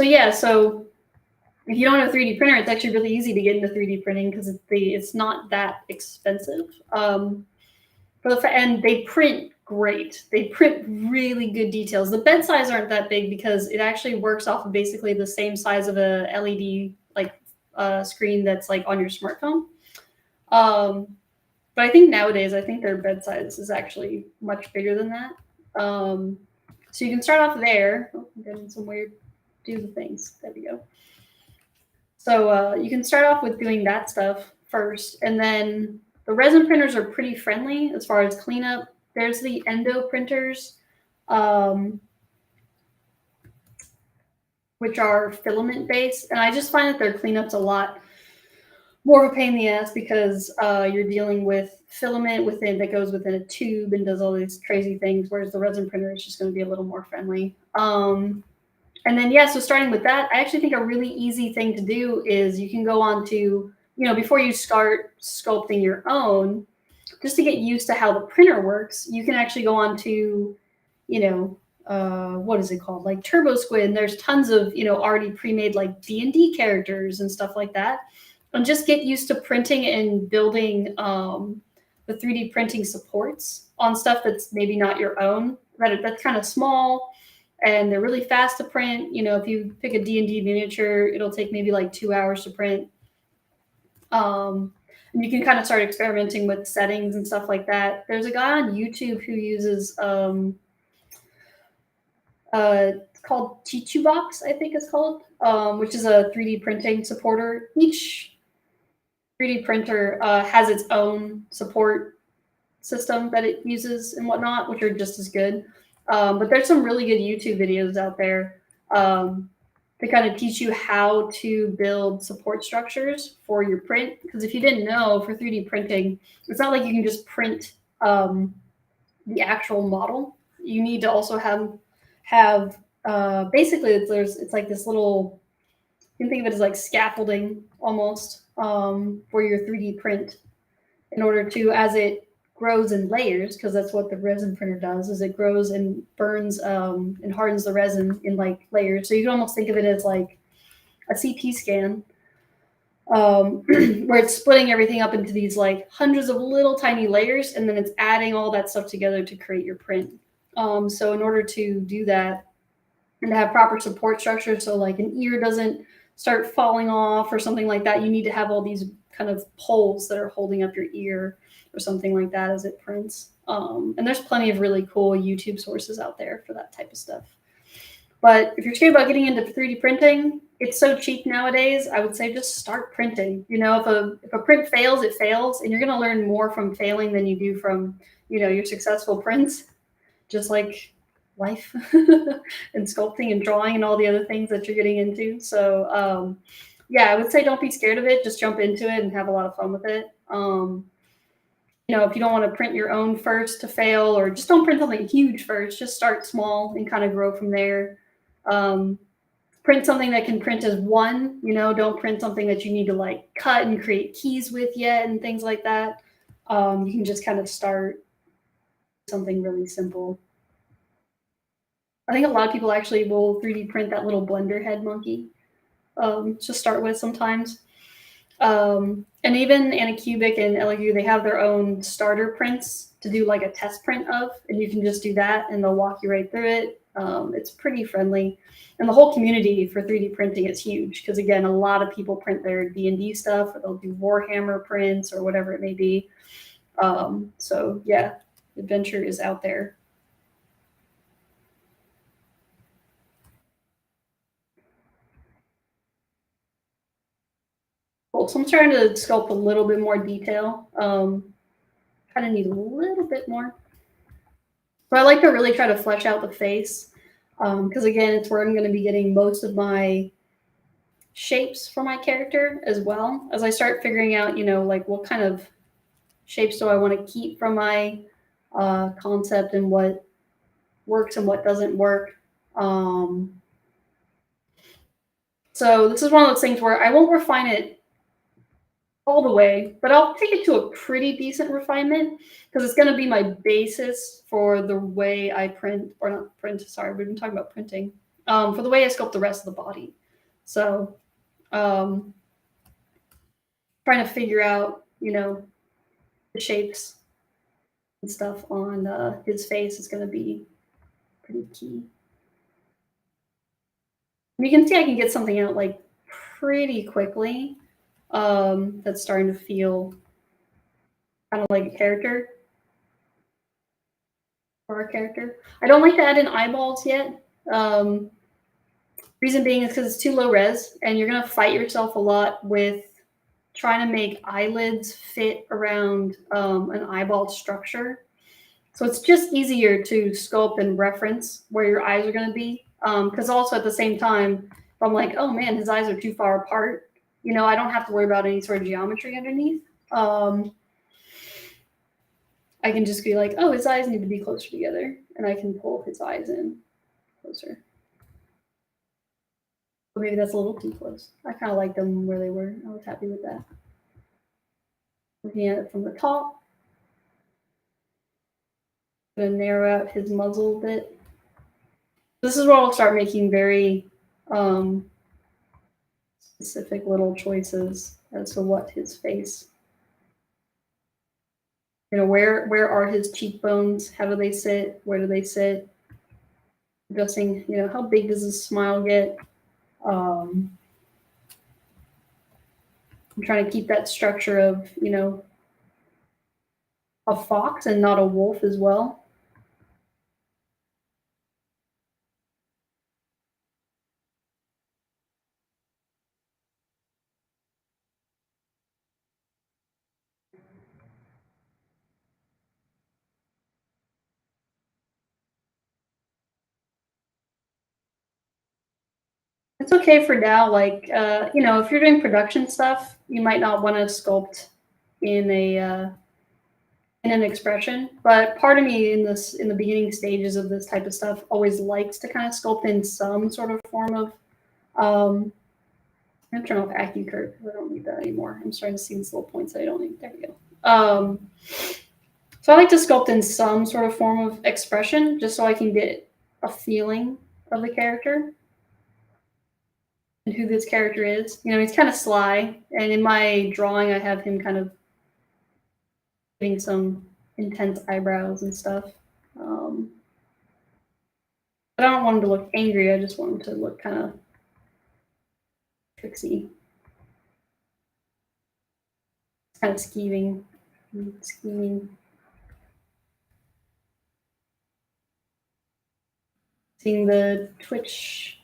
if you don't have a 3D printer, it's actually really easy to get into 3D printing because it's not that expensive. And they print great. They print really good details. The bed size aren't that big because it actually works off of basically the same size of a LED screen that's like on your smartphone. But I think nowadays, their bed size is actually much bigger than that. So you can start off there. Oh, I'm getting some weird do the things. There we go. So you can start off with doing that stuff first, and then the resin printers are pretty friendly as far as cleanup. There's the endo printers, which are filament based, and I just find that their cleanup's a lot more of a pain in the ass because you're dealing with filament that goes within a tube and does all these crazy things, whereas the resin printer is just going to be a little more friendly. And then, so starting with that, I actually think a really easy thing to do is you can go on to, before you start sculpting your own, just to get used to how the printer works, you can actually go on to, what is it called? Like Turbo Squid. And there's tons of, already pre-made like D&D characters and stuff like that. And just get used to printing and building the 3D printing supports on stuff that's maybe not your own, that's kind of small. And they're really fast to print. If you pick a D&D miniature, it'll take maybe like 2 hours to print. And you can kind of start experimenting with settings and stuff like that. There's a guy on YouTube who uses it's called Chichubox, I think it's called, which is a 3D printing supporter. Each 3D printer has its own support system that it uses and whatnot, which are just as good. But there's some really good YouTube videos out there to kind of teach you how to build support structures for your print. Because if you didn't know, for 3D printing, it's not like you can just print the actual model. You need to also have basically it's like this little, you can think of it as like scaffolding almost for your 3D print in order to, as it grows in layers, because that's what the resin printer does, is it grows and burns and hardens the resin in like layers. So you can almost think of it as like a CT scan, where it's splitting everything up into these like hundreds of little tiny layers, and then it's adding all that stuff together to create your print. So in order to do that and to have proper support structure, so like an ear doesn't start falling off or something like that, you need to have all these kind of poles that are holding up your ear or something like that as it prints. And there's plenty of really cool YouTube sources out there for that type of stuff. But if you're scared about getting into 3D printing, it's so cheap nowadays. I would say just start printing. You know, if a print fails, it fails, and you're going to learn more from failing than you do from, you know, your successful prints. Just like life and sculpting and drawing and all the other things that you're getting into. So yeah, I would say don't be scared of it. Just jump into it and have a lot of fun with it. You know, if you don't want to print your own first to fail, or just don't print something huge first, just start small and kind of grow from there. Print something that can print as one, you know, don't print something that you need to like cut and create keys with yet and things like that. You can just kind of start something really simple. I think a lot of people actually will 3D print that little blender head monkey to start with sometimes. And even Anycubic and LU, they have their own starter prints to do like a test print of, and you can just do that and they'll walk you right through it. It's pretty friendly. And the whole community for 3D printing is huge because, again, a lot of people print their D&D stuff, or they'll do Warhammer prints or whatever it may be. So, yeah, adventure is out there. Cool. So I'm trying to sculpt a little bit more detail. Kind of need a little bit more. But I like to really try to flesh out the face because, again, it's where I'm going to be getting most of my shapes for my character, as well as I start figuring out, you know, like what kind of shapes do I want to keep from my concept and what works and what doesn't work. So this is one of those things where I won't refine it all the way, but I'll take it to a pretty decent refinement because it's going to be my basis for the way I print, or not print, sorry, we've been talking about printing, for the way I sculpt the rest of the body. So trying to figure out, you know, the shapes and stuff on his face is going to be pretty key. And you can see I can get something out like pretty quickly that's starting to feel kind of like a character for our character. I don't like to add in eyeballs yet. Reason being is because it's too low res, and you're going to fight yourself a lot with trying to make eyelids fit around an eyeball structure. So it's just easier to sculpt and reference where your eyes are going to be. Because also at the same time, if I'm like, oh man, his eyes are too far apart, you know, I don't have to worry about any sort of geometry underneath. I can just be like, oh, his eyes need to be closer together, and I can pull his eyes in closer. But maybe that's a little too close. I kind of like them where they were. I was happy with that. Looking at it from the top. I'm gonna narrow out his muzzle a bit. This is where I'll start making very specific little choices as to what his face. You know, where are his cheekbones? How do they sit? Where do they sit? Adjusting, you know, how big does his smile get? I'm trying to keep that structure of, you know, a fox and not a wolf as well. It's okay for now. Like, you know, if you're doing production stuff, you might not want to sculpt in an expression. But part of me in the beginning stages of this type of stuff always likes to kind of sculpt in some sort of form of. I'm gonna turn off AccuCurve because I don't need that anymore. I'm starting to see these little points that I don't need. There we go. So I like to sculpt in some sort of form of expression just so I can get a feeling of the character and who this character is. You know, he's kind of sly, and in my drawing I have him kind of getting some intense eyebrows and stuff. But I don't want him to look angry, I just want him to look kind of tricksy. Kind of scheming. Seeing the Twitch.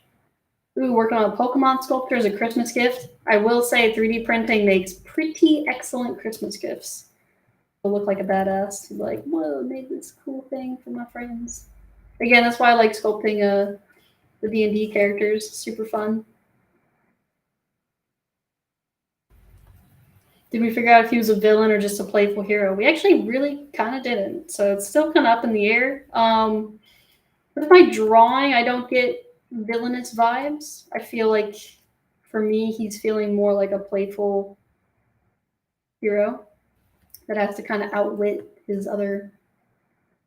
Ooh, working on a Pokemon sculptor as a Christmas gift. I will say 3D printing makes pretty excellent Christmas gifts. It'll look like a badass. You'll be like, whoa, I made this cool thing for my friends. Again, that's why I like sculpting the D&D characters. Super fun. Did we figure out if he was a villain or just a playful hero? We actually really kind of didn't. So it's still kind of up in the air. With my drawing, I don't get villainous vibes. I feel like for me, he's feeling more like a playful hero that has to kind of outwit his other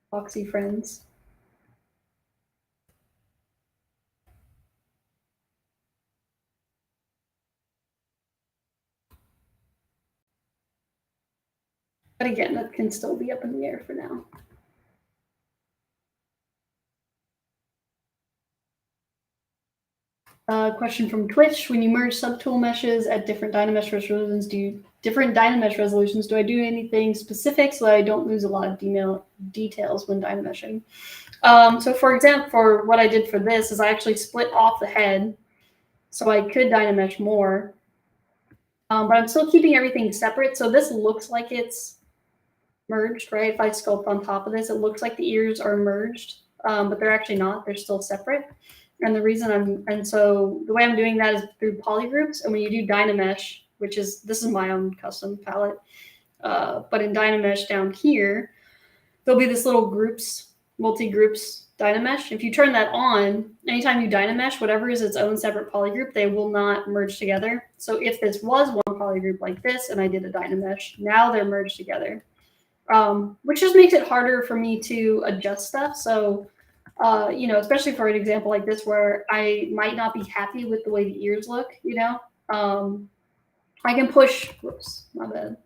foxy friends. But again, that can still be up in the air for now. Question from Twitch: when you merge subtool meshes at different Dynamesh resolutions, do I do anything specific so that I don't lose a lot of details when Dynameshing? So for example, for what I did for this is I actually split off the head so I could Dynamesh more. But I'm still keeping everything separate. So this looks like it's merged, right? If I sculpt on top of this, it looks like the ears are merged, but they're actually not. They're still separate. And the reason so the way I'm doing that is through polygroups. And when you do Dynamesh, this is my own custom palette, but in Dynamesh down here, there'll be this little multi-groups Dynamesh. If you turn that on, anytime you Dynamesh, whatever is its own separate polygroup, they will not merge together. So if this was one polygroup like this and I did a Dynamesh, now they're merged together, which just makes it harder for me to adjust stuff. So, you know, especially for an example like this where I might not be happy with the way the ears look, you know, I can push, my bad.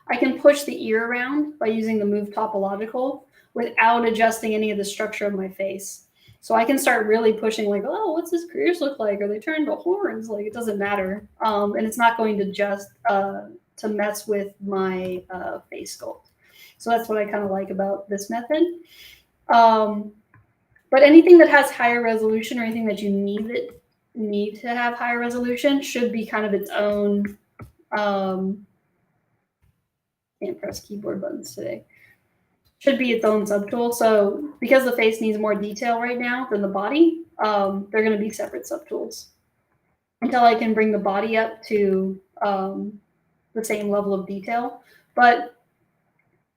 I can push the ear around by using the move topological without adjusting any of the structure of my face. So I can start really pushing like, oh, what's this ears look like? Are they turned into horns? Like, it doesn't matter. And it's not going to just to mess with my face sculpt. So that's what I kind of like about this method. But anything that has higher resolution or anything that you need to have higher resolution should be kind of its own. Can't press keyboard buttons today. Should be its own subtool. So because the face needs more detail right now than the body, they're going to be separate subtools until I can bring the body up to the same level of detail. But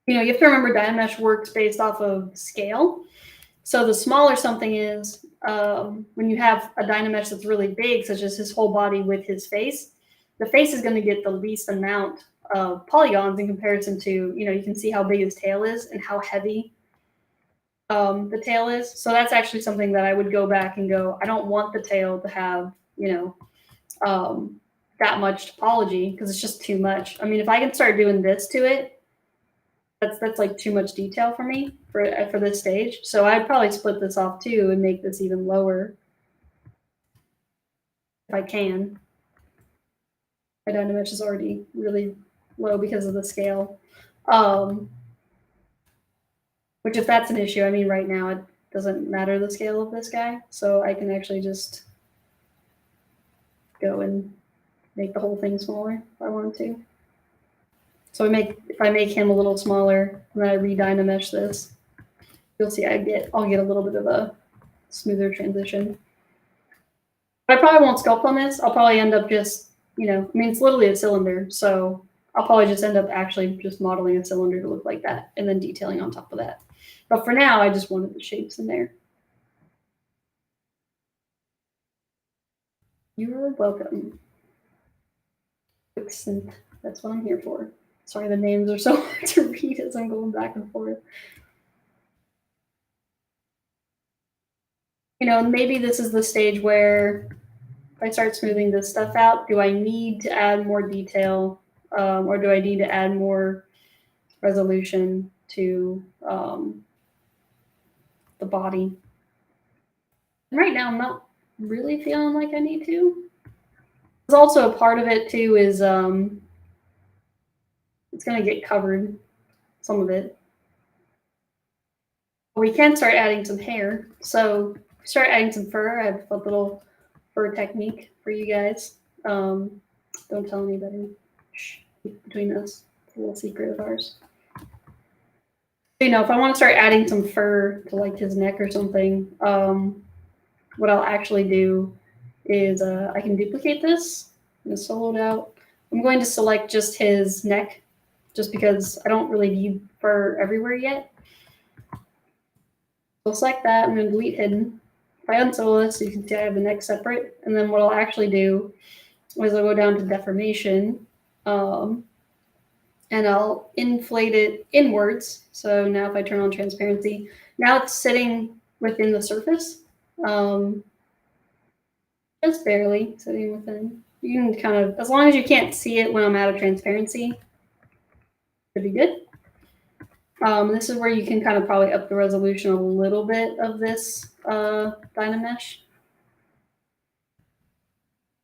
you know, you have to remember Dynamesh works based off of scale. So the smaller something is, when you have a Dynamesh that's really big, such as his whole body with his face, the face is going to get the least amount of polygons in comparison to, you know, you can see how big his tail is and how heavy the tail is. So that's actually something that I would go back and go, I don't want the tail to have, you know, that much topology because it's just too much. I mean, if I can start doing this to it, that's like too much detail for me for this stage. So I'd probably split this off too and make this even lower if I can. My Dynamesh is already really low because of the scale. Which if that's an issue, I mean, right now it doesn't matter the scale of this guy. So I can actually just go and make the whole thing smaller if I wanted to. So if I make him a little smaller and then I re-Dynamesh this, you'll see I'll get a little bit of a smoother transition. But I probably won't sculpt on this. I'll probably end up just, you know, I mean, it's literally a cylinder. So I'll probably just end up actually just modeling a cylinder to look like that and then detailing on top of that. But for now, I just wanted the shapes in there. You're welcome. That's what I'm here for. Sorry, the names are so hard to read as I'm going back and forth. You know, maybe this is the stage where if I start smoothing this stuff out, do I need to add more detail, or do I need to add more resolution to the body? And right now, I'm not really feeling like I need to. There's also a part of it too is it's going to get covered, some of it. We can start adding some hair. So start adding some fur. I have a little fur technique for you guys. Don't tell anybody. Shh, between us, it's a little secret of ours. You know, if I want to start adding some fur to like his neck or something, what I'll actually do is I can duplicate this. I'm going to solo it out. I'm going to select just his neck, just because I don't really need fur everywhere yet. So I'll select that. I'm going to delete hidden. If I unsolo this, you can see I have the neck separate. And then what I'll actually do is I'll go down to deformation, and I'll inflate it inwards. So now if I turn on transparency, now it's sitting within the surface, just barely sitting within. You can kind of, as long as you can't see it when I'm out of transparency, should be good. This is where you can kind of probably up the resolution a little bit of this Dynamesh.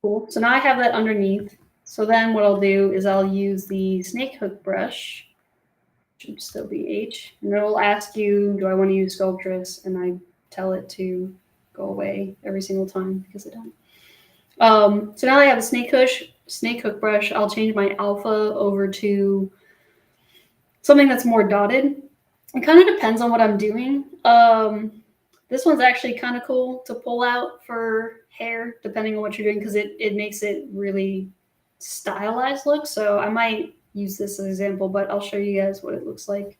Cool. So now I have that underneath. So then what I'll do is I'll use the snake hook brush, should still be H, and it'll ask you, do I want to use Sculptress? And I tell it to go away every single time because I don't. So now I have a snake hook brush. I'll change my alpha over to something that's more dotted. It kind of depends on what I'm doing. This one's actually kind of cool to pull out for hair, depending on what you're doing, because it makes it really stylized look. So I might use this as an example, but I'll show you guys what it looks like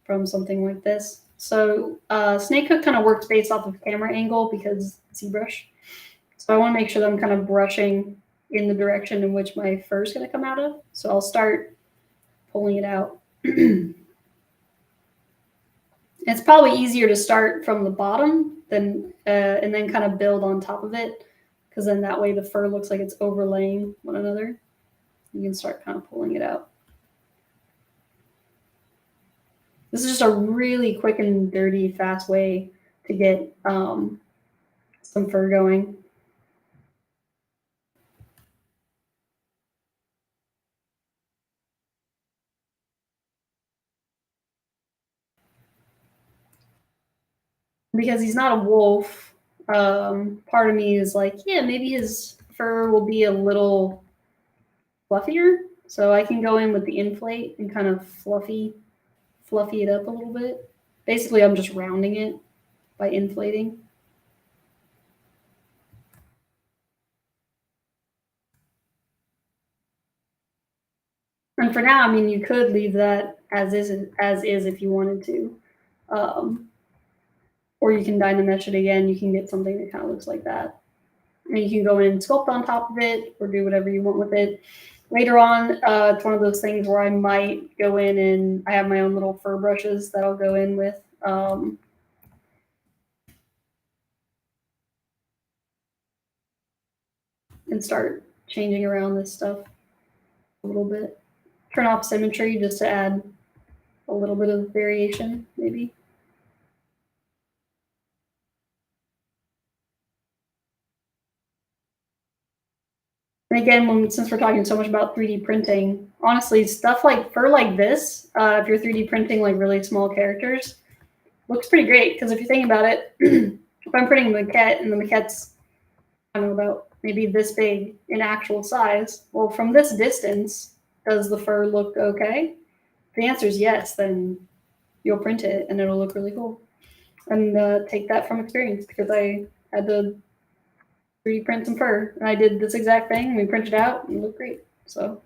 from something like this. So snake hook kind of works based off of camera angle because ZBrush. So I want to make sure that I'm kind of brushing in the direction in which my fur is going to come out of. So I'll start pulling it out. It's probably easier to start from the bottom than and then kind of build on top of it, because then that way the fur looks like it's overlaying one another. You can start kind of pulling it out. This is just a really quick and dirty, fast way to get some fur going. Because he's not a wolf, part of me is like, yeah, maybe his fur will be a little fluffier. So I can go in with the inflate and kind of fluffy it up a little bit. Basically, I'm just rounding it by inflating. And for now, I mean, you could leave that as is if you wanted to. Or you can Dynamesh it again. You can get something that kind of looks like that. And you can go in and sculpt on top of it or do whatever you want with it. Later on, it's one of those things where I might go in and I have my own little fur brushes that I'll go in with. And start changing around this stuff a little bit. Turn off symmetry just to add a little bit of variation, maybe. And again, since we're talking so much about 3D printing, honestly, stuff like fur like this, if you're 3D printing like really small characters, looks pretty great. Because if you think about it, if I'm printing a maquette and the maquette's, I don't know, about maybe this big in actual size, well, from this distance, does the fur look okay? If the answer is yes, then you'll print it and it'll look really cool. And take that from experience, because I had to 3D print some fur, and I did this exact thing. We printed it out and it looked great. So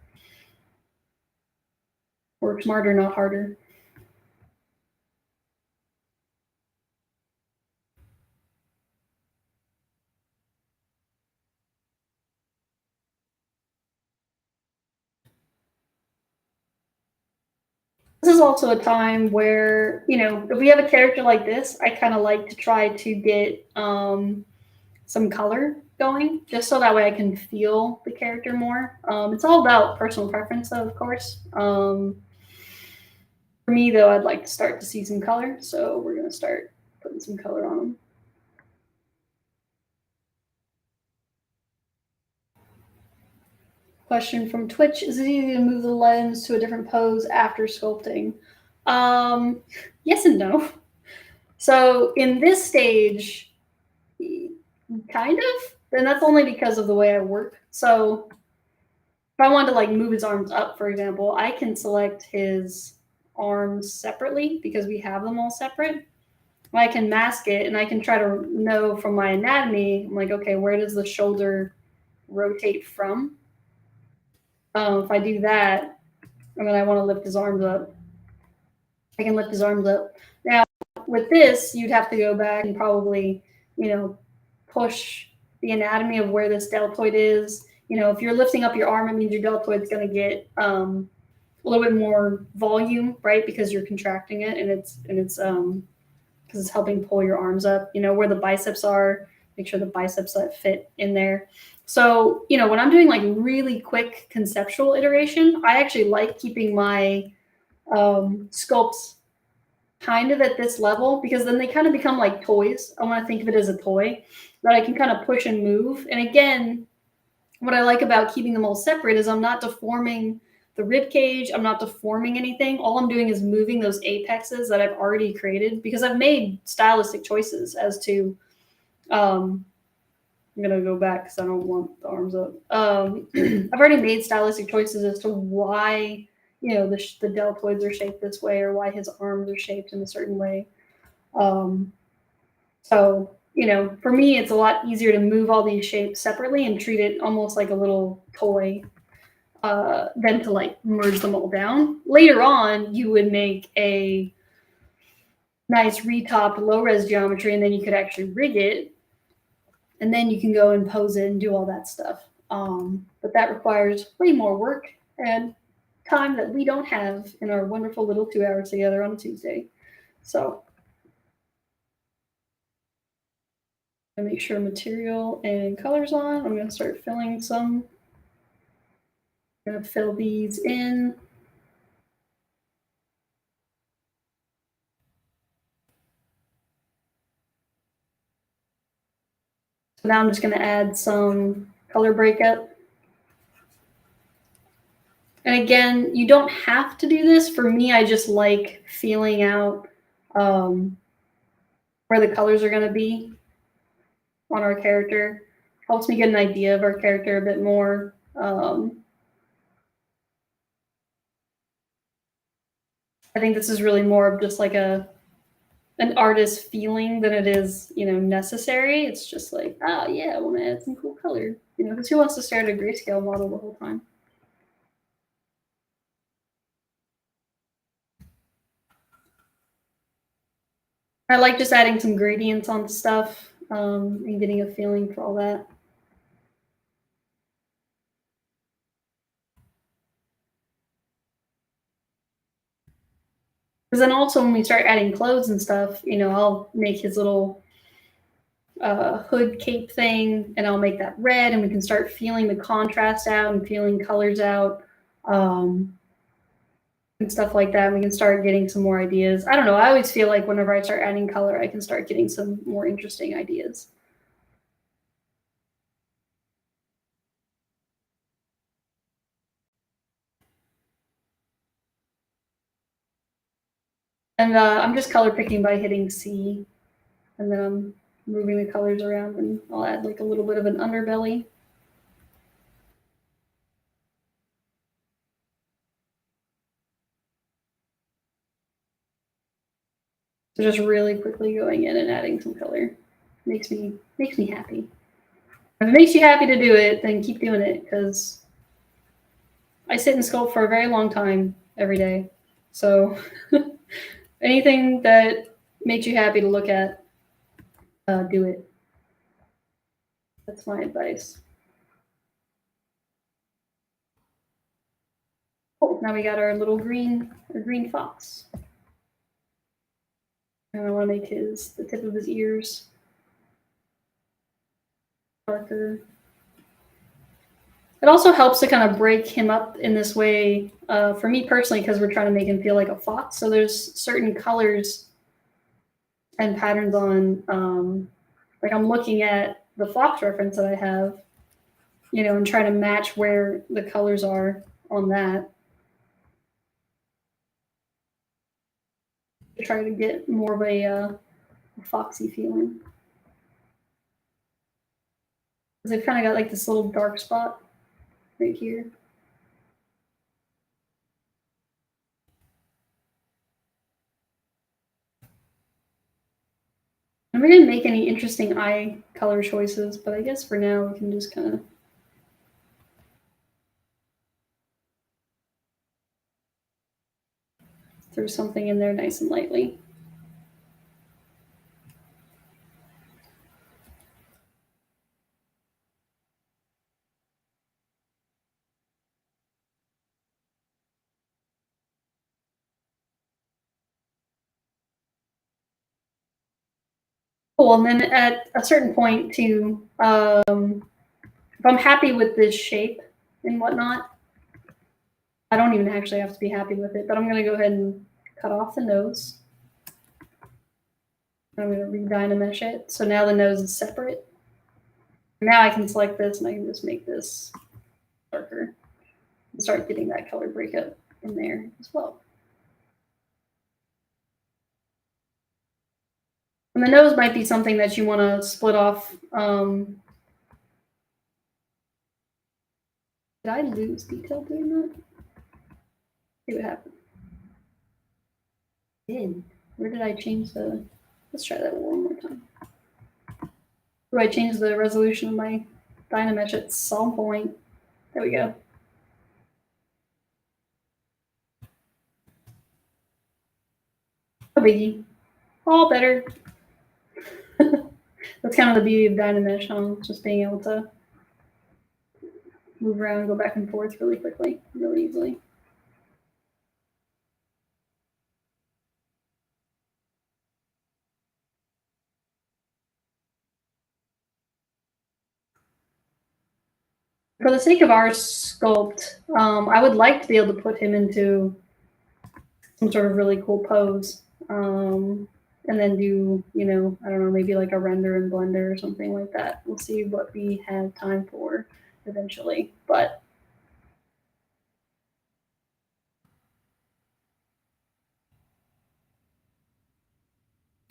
work smarter, not harder. This is also a time where, you know, if we have a character like this, I kind of like to try to get some color going, just so that way I can feel the character more. It's all about personal preference, though, of course. For me, though, I'd like to start to see some color, so we're going to start putting some color on them. Question from Twitch: is it easy to move the lens to a different pose after sculpting? Yes and no. So in this stage, kind of, and that's only because of the way I work. So if I wanted to like move his arms up, for example, I can select his arms separately because we have them all separate. I can mask it and I can try to know from my anatomy, I'm like, okay, where does the shoulder rotate from? If I do that, and then I want to lift his arms up, I can lift his arms up. Now, with this, you'd have to go back and probably, you know, push the anatomy of where this deltoid is. You know, if you're lifting up your arm, it means your deltoid's going to get a little bit more volume, right? Because you're contracting it, and it's because it's helping pull your arms up. You know, where the biceps are, make sure the biceps fit in there. So, you know, when I'm doing like really quick conceptual iteration, I actually like keeping my sculpts kind of at this level, because then they kind of become like toys. I want to think of it as a toy that I can kind of push and move. And again, what I like about keeping them all separate is I'm not deforming the rib cage. I'm not deforming anything. All I'm doing is moving those apexes that I've already created, because I've made stylistic choices as to, I'm going to go back because I don't want the arms up. I've already made stylistic choices as to why, you know, the deltoids are shaped this way, or why his arms are shaped in a certain way. So, you know, for me, it's a lot easier to move all these shapes separately and treat it almost like a little toy than to like merge them all down. Later on, you would make a nice retopped low-res geometry, and then you could actually rig it, and then you can go and pose it and do all that stuff. But that requires way more work and time that we don't have in our wonderful little 2 hours together on a Tuesday. So I'm gonna make sure material and colors on. I'm gonna start filling some. I'm gonna fill these in. So now I'm just gonna add some color breakup. And again, you don't have to do this. For me, I just like feeling out where the colors are going to be on our character. Helps me get an idea of our character a bit more. I think this is really more of just like an artist feeling than it is, you know, necessary. It's just like, oh yeah, I want to add some cool color. You know, because who wants to stare at a grayscale model the whole time? I like just adding some gradients on stuff and getting a feeling for all that. Because then also when we start adding clothes and stuff, you know, I'll make his little hood cape thing, and I'll make that red, and we can start feeling the contrast out and feeling colors out and stuff like that. We can start getting some more ideas. I don't know. I always feel like whenever I start adding color, I can start getting some more interesting ideas. And I'm just color picking by hitting C, and then I'm moving the colors around, and I'll add like a little bit of an underbelly. So just really quickly going in and adding some color makes me happy. If it makes you happy to do it, then keep doing it, because I sit and sculpt for a very long time every day. So anything that makes you happy to look at, do it. That's my advice. Oh, now we got our little green fox. And I want to make the tip of his ears darker. It also helps to kind of break him up in this way, for me personally, because we're trying to make him feel like a fox. So there's certain colors and patterns on, like I'm looking at the fox reference that I have, you know, and trying to match where the colors are on that. To try to get more of a foxy feeling. Because they've kind of got like this little dark spot right here. And we didn't make any interesting eye color choices, but I guess for now we can just kind of throw something in there nice and lightly. Cool, and then at a certain point too, if I'm happy with this shape and whatnot, I don't even actually have to be happy with it, but I'm going to go ahead and cut off the nose. I'm going to re-dynamesh it. So now the nose is separate. Now I can select this and I can just make this darker and start getting that color breakup in there as well. And the nose might be something that you want to split off. Did I lose detail doing that? See what happened. Where did I change the... Let's try that one more time. Do I change the resolution of my Dynamesh at some point? There we go. No biggie. All better. That's kind of the beauty of Dynamesh, huh? Just being able to move around and go back and forth really quickly, really easily. For the sake of our sculpt, I would like to be able to put him into some sort of really cool pose. And then do, you know, I don't know, maybe like a render in Blender or something like that. We'll see what we have time for eventually. But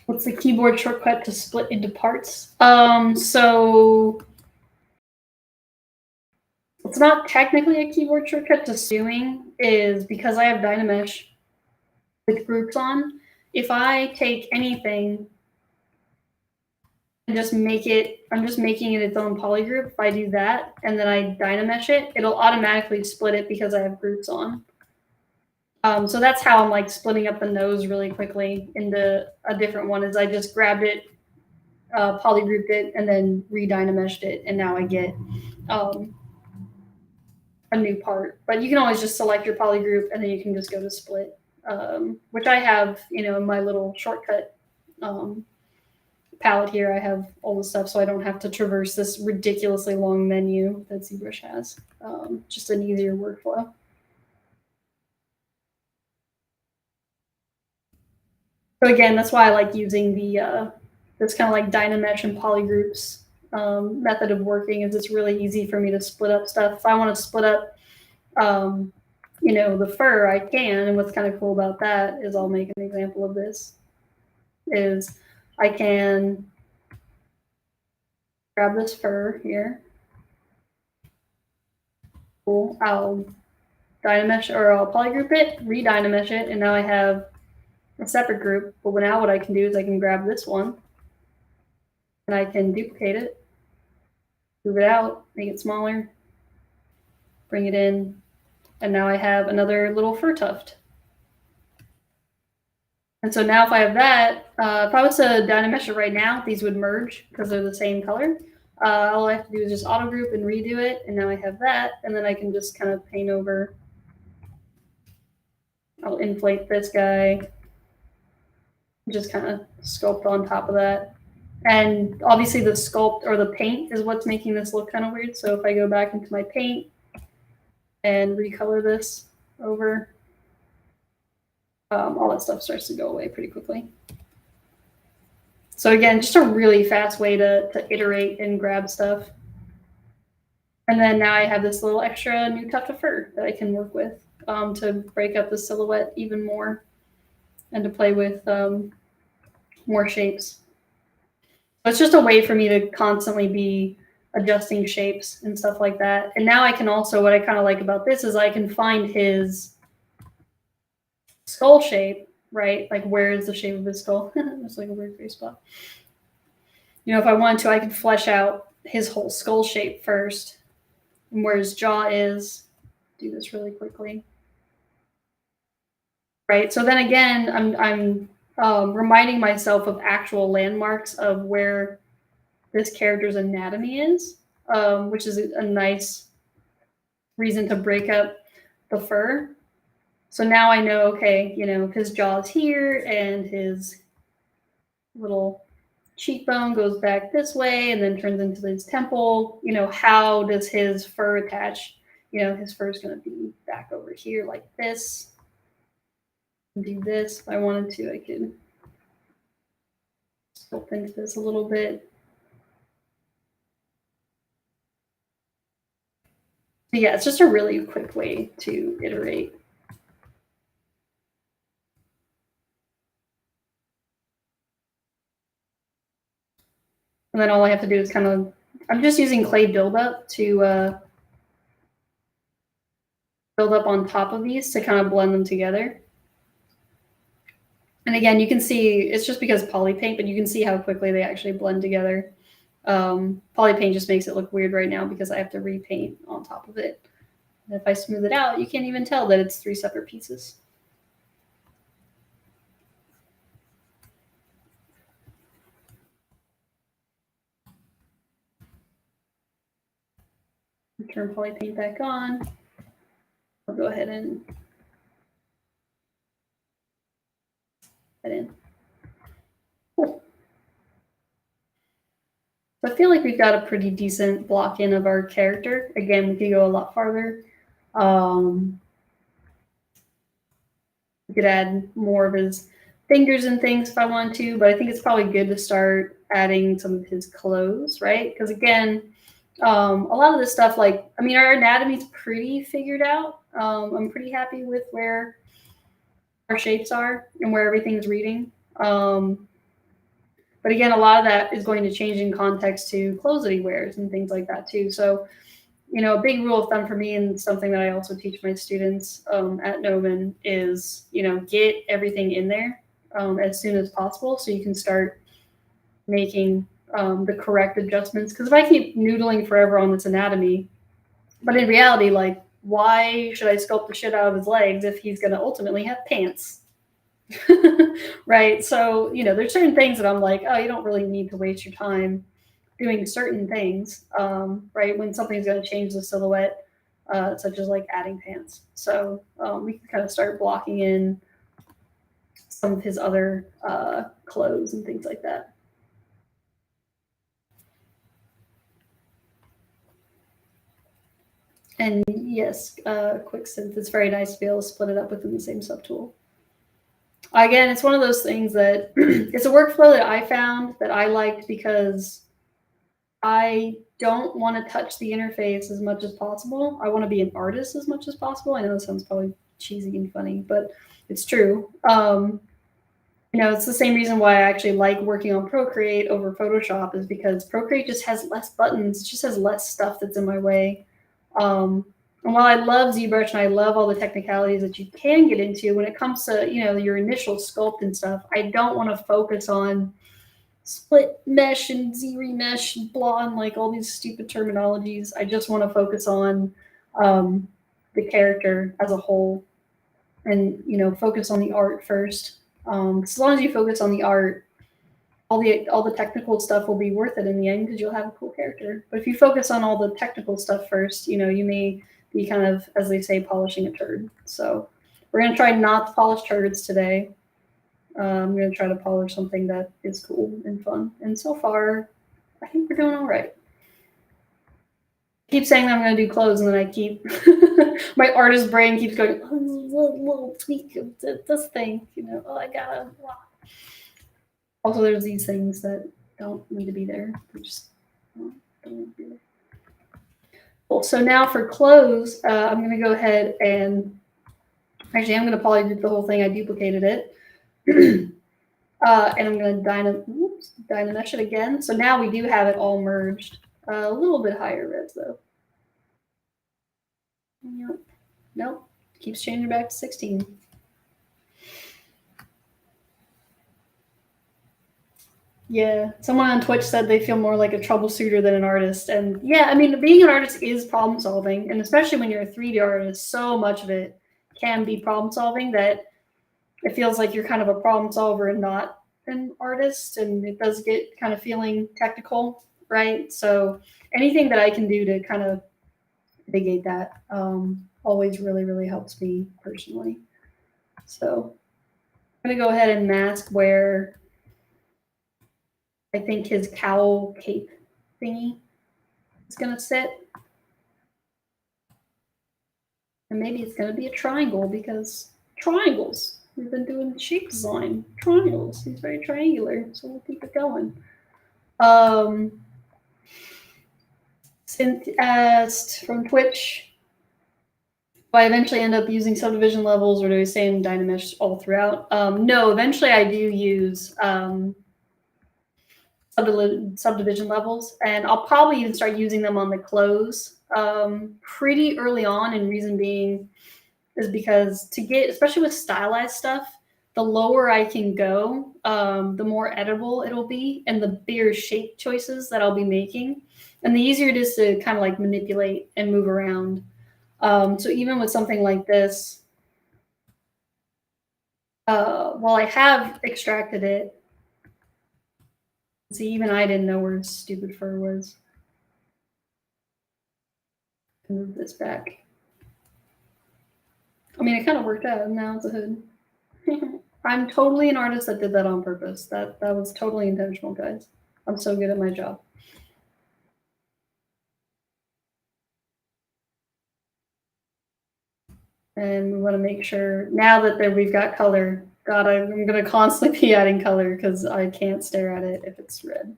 what's the keyboard shortcut to split into parts? So it's not technically a keyboard shortcut. To doing is because I have Dynamesh with groups on. If I take anything and just make it, I'm just making it its own polygroup. If I do that and then I Dynamesh it, it'll automatically split it because I have groups on. So that's how I'm like splitting up the nose really quickly into a different one. Is I just grabbed it, polygrouped it, and then re-Dynameshed it, and now I get a new part. But you can always just select your polygroup, and then you can just go to split, which I have, you know, in my little shortcut palette here. I have all the stuff, so I don't have to traverse this ridiculously long menu that ZBrush has. Just an easier workflow. So again, that's why I like using the this kind of like Dynamesh and polygroups method of working. Is it's really easy for me to split up stuff. If I want to split up, you know, the fur, I can. And what's kind of cool about that is I'll make an example of this. Is I can grab this fur here. Cool. I'll Dynamesh or I'll polygroup it, re-Dynamesh it, and now I have a separate group. But now what I can do is I can grab this one and I can duplicate it, move it out, make it smaller, bring it in, and now I have another little fur tuft. And so now if I have that, if I was to Dynamesh it right now, these would merge because they're the same color. All I have to do is just auto group and redo it, and now I have that, and then I can just kind of paint over I'll inflate this guy, just kind of sculpt on top of that. And obviously the sculpt or the paint is what's making this look kind of weird. So if I go back into my paint and recolor this over, all that stuff starts to go away pretty quickly. So again, just a really fast way to iterate and grab stuff. And then now I have this little extra new tuft of fur that I can work with to break up the silhouette even more and to play with more shapes. So it's just a way for me to constantly be adjusting shapes and stuff like that. And now I can also, what I kind of like about this is I can find his skull shape, right? Like where is the shape of his skull? It's like a weird face spot. You know, if I wanted to, I could flesh out his whole skull shape first and where his jaw is. Do this really quickly. Right, so then again, I'm reminding myself of actual landmarks of where this character's anatomy is, which is a nice reason to break up the fur. So now I know, okay, you know, his jaw's here and his little cheekbone goes back this way and then turns into his temple. You know, how does his fur attach? You know, his fur is going to be back over here like this. Do this if I wanted to. I could sculpt into this a little bit. But yeah, it's just a really quick way to iterate. And then all I have to do is kind of, I'm just using clay buildup to build up on top of these to kind of blend them together. And again, you can see, it's just because poly paint, but you can see how quickly they actually blend together. Poly paint just makes it look weird right now because I have to repaint on top of it. And if I smooth it out, you can't even tell that it's 3 separate pieces. Turn poly paint back on. I'll go ahead and head in. Cool. So I feel like we've got a pretty decent block in of our character. Again, we could go a lot farther. We could add more of his fingers and things if I want to, but I think it's probably good to start adding some of his clothes, right? Because again, a lot of this stuff, like, I mean, our anatomy's pretty figured out. I'm pretty happy with where our shapes are and where everything's reading. But again, a lot of that is going to change in context to clothes that he wears and things like that too. So, you know, a big rule of thumb for me, and something that I also teach my students at Gnomon, is, you know, get everything in there as soon as possible so you can start making the correct adjustments. Because if I keep noodling forever on this anatomy, but in reality, like, why should I sculpt the shit out of his legs if he's going to ultimately have pants? Right? So, you know, there's certain things that I'm like, oh, you don't really need to waste your time doing certain things, right? When something's going to change the silhouette, such as like adding pants. So we can kind of start blocking in some of his other clothes and things like that. And yes, quick synth, it's very nice to be able to split it up within the same subtool. Again, it's one of those things that it's a workflow that I found that I liked because I don't want to touch the interface as much as possible. I want to be an artist as much as possible. I know this sounds probably cheesy and funny, but it's true. You know, it's the same reason why I actually like working on Procreate over Photoshop, is because Procreate just has less buttons. It just has less stuff that's in my way. And while I love ZBrush and I love all the technicalities that you can get into, when it comes to, you know, your initial sculpt and stuff, I don't want to focus on split mesh and Z-remesh and blah and like all these stupid terminologies. I just want to focus on the character as a whole and, you know, focus on the art first. As long as you focus on the art, all the technical stuff will be worth it in the end because you'll have a cool character. But if you focus on all the technical stuff first, you know, you may be kind of, as they say, polishing a turd. So We're going to try not to polish turds today. I'm going to try to polish something that is cool and fun. And so far, I think we're doing all right. I keep saying that I'm going to do clothes, and then I keep my artist brain keeps going, oh, little tweak of this thing, you know. Oh, I gotta. Also, there's these things that don't need to be there. They just don't need to be there. Cool. So now for clothes, I'm going to go ahead and actually I'm going to poly the whole thing. I duplicated it. And I'm going to dynamesh it again. So now we do have it all merged. A little bit higher res though. Yep. Nope. Keeps changing back to 16. Yeah. Someone on Twitch said they feel more like a troubleshooter than an artist. And yeah, I mean, being an artist is problem solving. And especially when you're a 3D artist, so much of it can be problem solving that it feels like you're kind of a problem solver and not an artist. And it does get kind of feeling technical, right? So anything that I can do to kind of mitigate that always really, really helps me personally. So I'm going to go ahead and mask where I think his cowl cape thingy is going to sit. And maybe it's going to be a triangle because triangles. We've been doing shape design. Triangles. He's very triangular, so we'll keep it going. Synth asked from Twitch, if I eventually end up using subdivision levels, or do I stay in Dynamesh all throughout? No, eventually I do use subdivision levels, and I'll probably even start using them on the clothes pretty early on, and reason being is because to get, especially with stylized stuff, the lower I can go, the more editable it'll be, and the bigger shape choices that I'll be making, and the easier it is to kind of like manipulate and move around. So even with something like this, while I have extracted it, see, even I didn't know where stupid fur was. Move this back. I mean, it kind of worked out. Now it's a hood. I'm totally an artist that did that on purpose. That was totally intentional, guys. I'm so good at my job. And we want to make sure, now that we've got color, God, I'm going to constantly be adding color because I can't stare at it if it's red.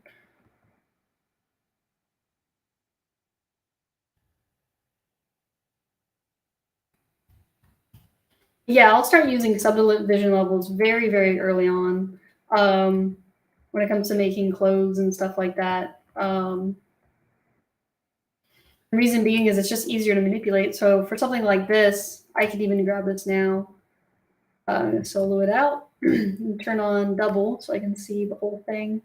Yeah, I'll start using subdivision levels very, very early on when it comes to making clothes and stuff like that. The reason being is it's just easier to manipulate. So for something like this, I could even grab this now. I'm going to solo it out and turn on double so I can see the whole thing.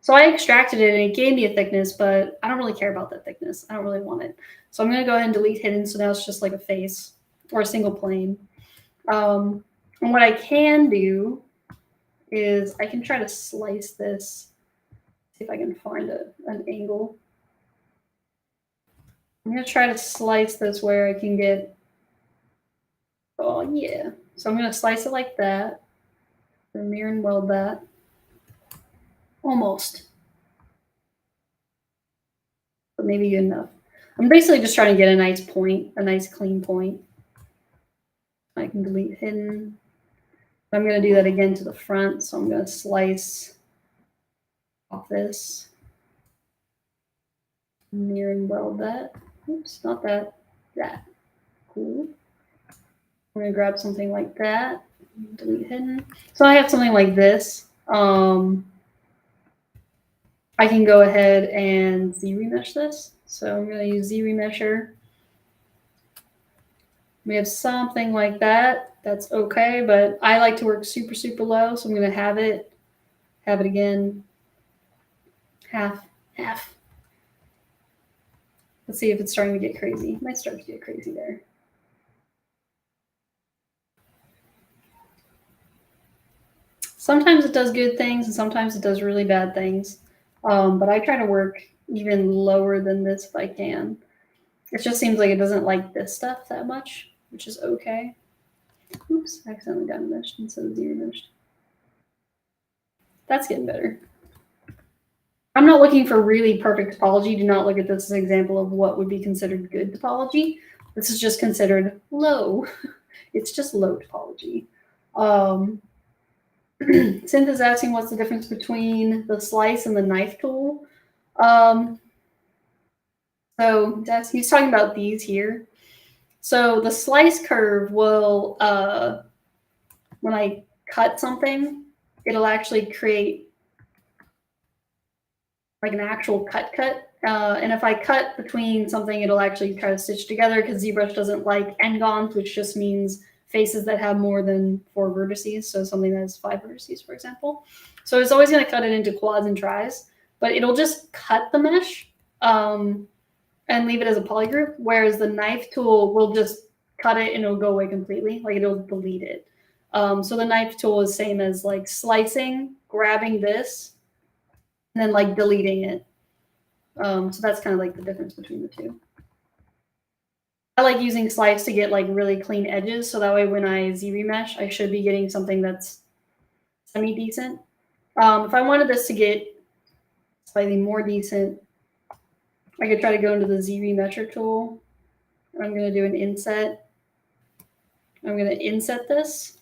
So I extracted it and it gave me a thickness, but I don't really care about that thickness. I don't really want it. So I'm going to go ahead and delete hidden. So now it's just like a face or a single plane. And what I can do is I can try to slice this. See if I can find an angle. I'm going to try to slice this where I can get, oh yeah. So I'm going to slice it like that. Mirror and weld that. Almost. But maybe good enough. I'm basically just trying to get a nice point, a nice clean point. I can delete hidden. I'm going to do that again to the front. So I'm going to slice off this. Mirror and weld that. Oops, not that. That. Cool. I'm going to grab something like that. Delete hidden. So I have something like this. I can go ahead and ZRemesh this. So I'm going to use ZRemesher. We have something like that. That's okay, but I like to work super, super low. So I'm going to have it again. Half. Let's see if it's starting to get crazy. It might start to get crazy there. Sometimes it does good things and sometimes it does really bad things. But I try to work even lower than this if I can. It just seems like it doesn't like this stuff that much, which is okay. Oops, I accidentally got meshed instead of ZBrush. That's getting better. I'm not looking for really perfect topology. Do not look at this as an example of what would be considered good topology. This is just considered low. It's just low topology. Synth is asking what's the difference between the slice and the knife tool. So he's talking about these here. So the slice curve will, when I cut something, it'll actually create like an actual cut. And if I cut between something, it'll actually try to stitch together because ZBrush doesn't like n-gons, which just means faces that have more than 4 vertices. So something that has 5 vertices, for example. So it's always going to cut it into quads and tris, but it'll just cut the mesh and leave it as a polygroup, whereas the knife tool will just cut it and it'll go away completely. Like it'll delete it. So the knife tool is same as like slicing, grabbing this, and then like deleting it. So that's kind of like the difference between the two. I like using slice to get like really clean edges, so that way when I Z-remesh, I should be getting something that's semi-decent. If I wanted this to get slightly more decent, I could try to go into the Z-remesher tool. I'm going to do an inset. I'm going to inset this,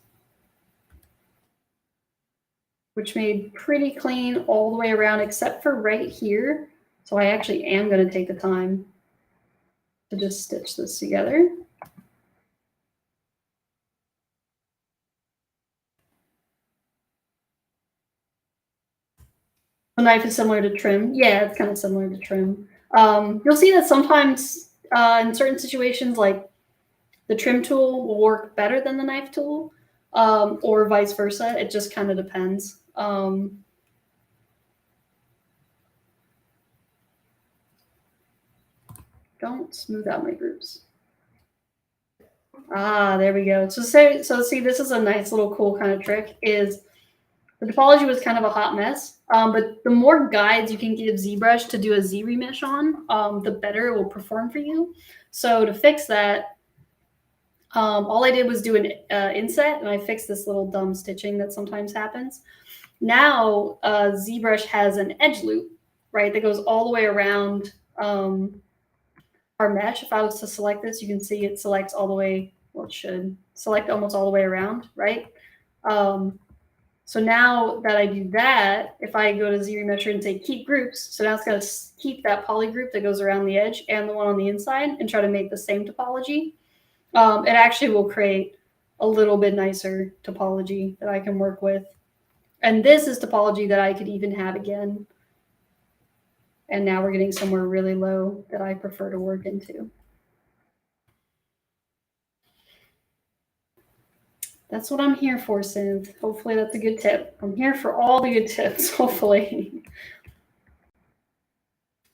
which made pretty clean all the way around except for right here. So I actually am going to take the time to just stitch this together. The knife is similar to trim. Yeah, it's kind of similar to trim. You'll see that sometimes in certain situations, like the trim tool will work better than the knife tool, or vice versa. It just kind of depends. Don't smooth out my groups. Ah, there we go. So see, this is a nice little cool kind of trick. Is the topology was kind of a hot mess, but the more guides you can give ZBrush to do a Z-remesh on, the better it will perform for you. So to fix that, all I did was do an inset, and I fixed this little dumb stitching that sometimes happens. Now ZBrush has an edge loop, right, that goes all the way around our mesh. If I was to select this, you can see it selects all the way, well, it should select almost all the way around, right? So now that I do that, if I go to Z-remesher and say keep groups, so now it's going to keep that poly group that goes around the edge and the one on the inside and try to make the same topology. It actually will create a little bit nicer topology that I can work with. And this is topology that I could even have again. And now we're getting somewhere really low that I prefer to work into. That's what I'm here for, Synth. Hopefully that's a good tip. I'm here for all the good tips, hopefully.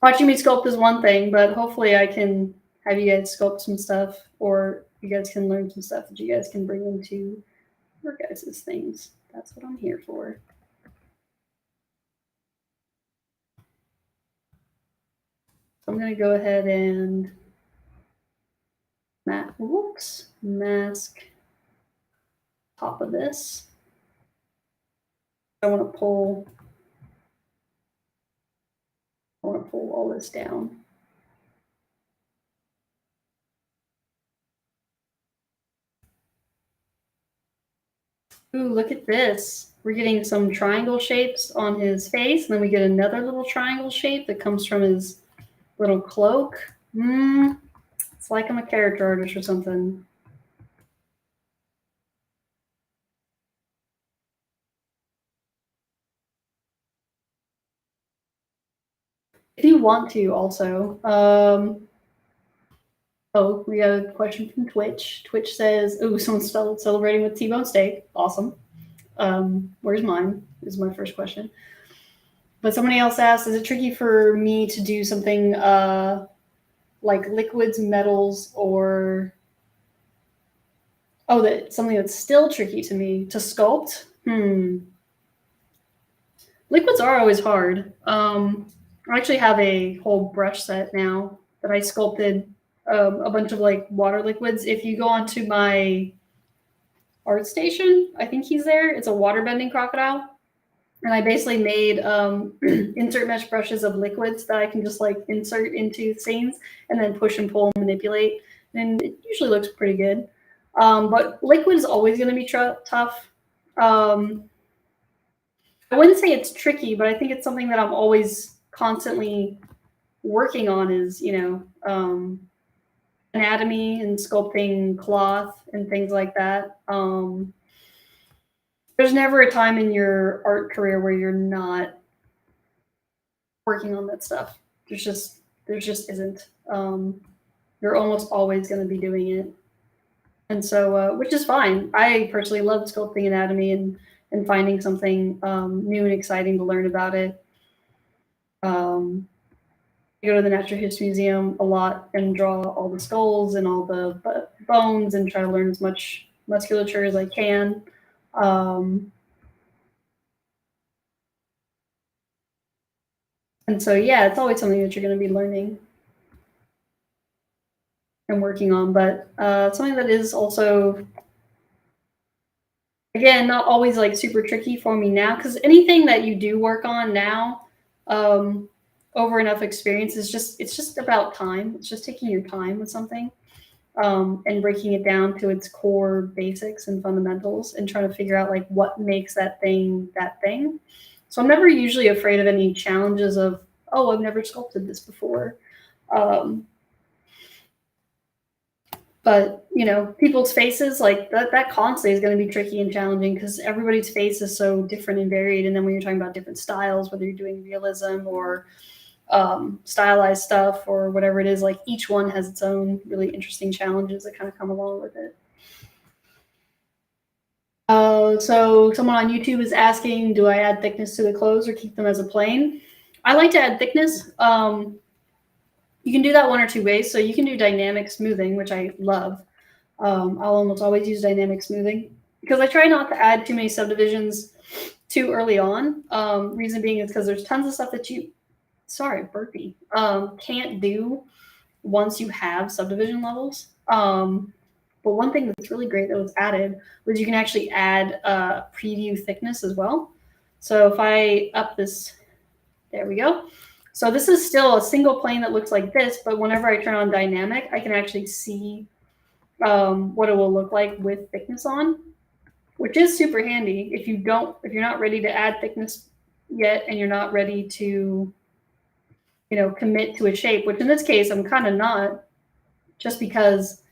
Watching me sculpt is one thing, but hopefully I can have you guys sculpt some stuff, or you guys can learn some stuff that you guys can bring into your guys' things. That's what I'm here for. So I'm going to go ahead and mask top of this. I want to pull all this down. Ooh, look at this. We're getting some triangle shapes on his face, and then we get another little triangle shape that comes from his little cloak. It's like I'm a character artist or something. If you want to also, oh, we got a question from Twitch. Twitch says, ooh, someone's still celebrating with T-bone steak. Awesome. Where's mine? Is my first question. But somebody else asked, is it tricky for me to do something like liquids, metals, or something that's still tricky to me to sculpt? Liquids are always hard. I actually have a whole brush set now that I sculpted a bunch of like water liquids. If you go onto my art station. I think he's there. It's a waterbending crocodile. And I basically made insert mesh brushes of liquids that I can just like insert into scenes and then push and pull and manipulate. And it usually looks pretty good. But liquid is always going to be tough. I wouldn't say it's tricky, but I think it's something that I'm always constantly working on is, anatomy and sculpting cloth and things like that. There's never a time in your art career where you're not working on that stuff. There just isn't. You're almost always going to be doing it. And so, which is fine. I personally love sculpting anatomy and finding something new and exciting to learn about it. I go to the Natural History Museum a lot and draw all the skulls and all the bones and try to learn as much musculature as I can. And so, yeah, it's always something that you're going to be learning and working on, but something that is also, again, not always like super tricky for me now, because anything that you do work on now, over enough experience it's just about time. It's just taking your time with something and breaking it down to its core basics and fundamentals and trying to figure out like what makes that thing that thing. So I'm never usually afraid of any challenges of, oh, I've never sculpted this before. But, people's faces, like that constantly is going to be tricky and challenging because everybody's face is so different and varied. And then when you're talking about different styles, whether you're doing realism or stylized stuff or whatever it is, like each one has its own really interesting challenges that kind of come along with it. So someone on YouTube is asking, do I add thickness to the clothes or keep them as a plane? I like to add thickness. You can do that one or two ways. So you can do dynamic smoothing, which I love. I'll almost always use dynamic smoothing because I try not to add too many subdivisions too early on. Reason being is because there's tons of stuff that you, burpee, can't do once you have subdivision levels. But one thing that's really great that was added was you can actually add preview thickness as well. So if I up this, there we go. So this is still a single plane that looks like this, but whenever I turn on dynamic, I can actually see what it will look like with thickness on, which is super handy if you're not ready to add thickness yet and you're not ready to, commit to a shape, which in this case, I'm kind of not, just because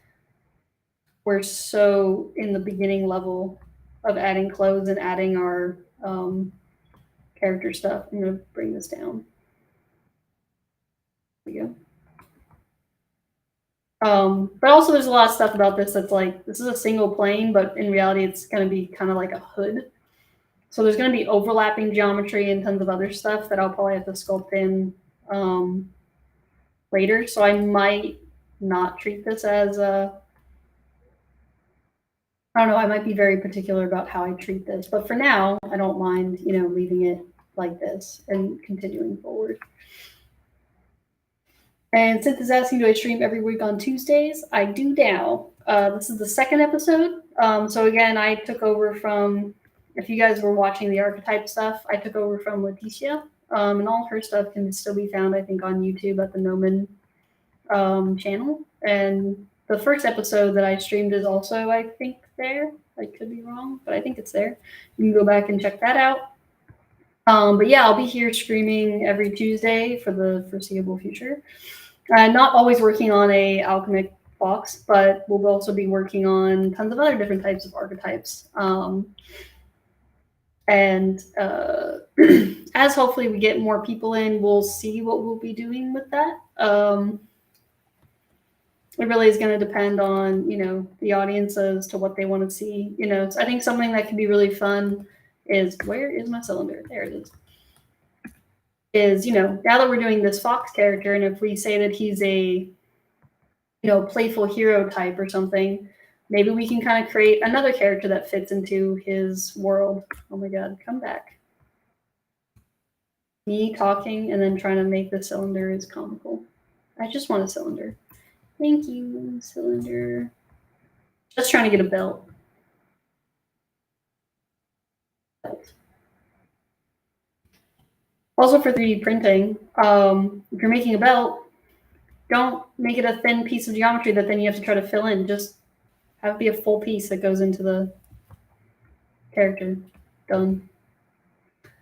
we're so in the beginning level of adding clothes and adding our character stuff. I'm going to bring this down. There we go. But also there's a lot of stuff about this that's like, this is a single plane, but in reality, it's going to be kind of like a hood. So there's going to be overlapping geometry and tons of other stuff that I'll probably have to sculpt in later. So I might not treat this as a, I don't know, I might be very particular about how I treat this, but for now, I don't mind, leaving it like this and continuing forward. And Sith is asking, do I stream every week on Tuesdays? I do now. This is the second episode. So again, I took over from, if you guys were watching the Archetype stuff, I took over from Leticia. And all her stuff can still be found, I think, on YouTube at the Gnomon channel. And the first episode that I streamed is also, I think, there. I could be wrong, but I think it's there. You can go back and check that out. But yeah, I'll be here streaming every Tuesday for the foreseeable future. Not always working on a alchemic box, but we'll also be working on tons of other different types of archetypes. And as hopefully we get more people in, we'll see what we'll be doing with that. It really is going to depend on, the audience as to what they want to see. So I think something that can be really fun is, where is my cylinder? There it is. Is, now that we're doing this fox character, and if we say that he's a, playful hero type or something, maybe we can kind of create another character that fits into his world. Oh my God, come back. Me talking and then trying to make the cylinder is comical. I just want a cylinder. Thank you, cylinder. Just trying to get a belt. Also for 3D printing, if you're making a belt, don't make it a thin piece of geometry that then you have to try to fill in. Just have it be a full piece that goes into the character. Done.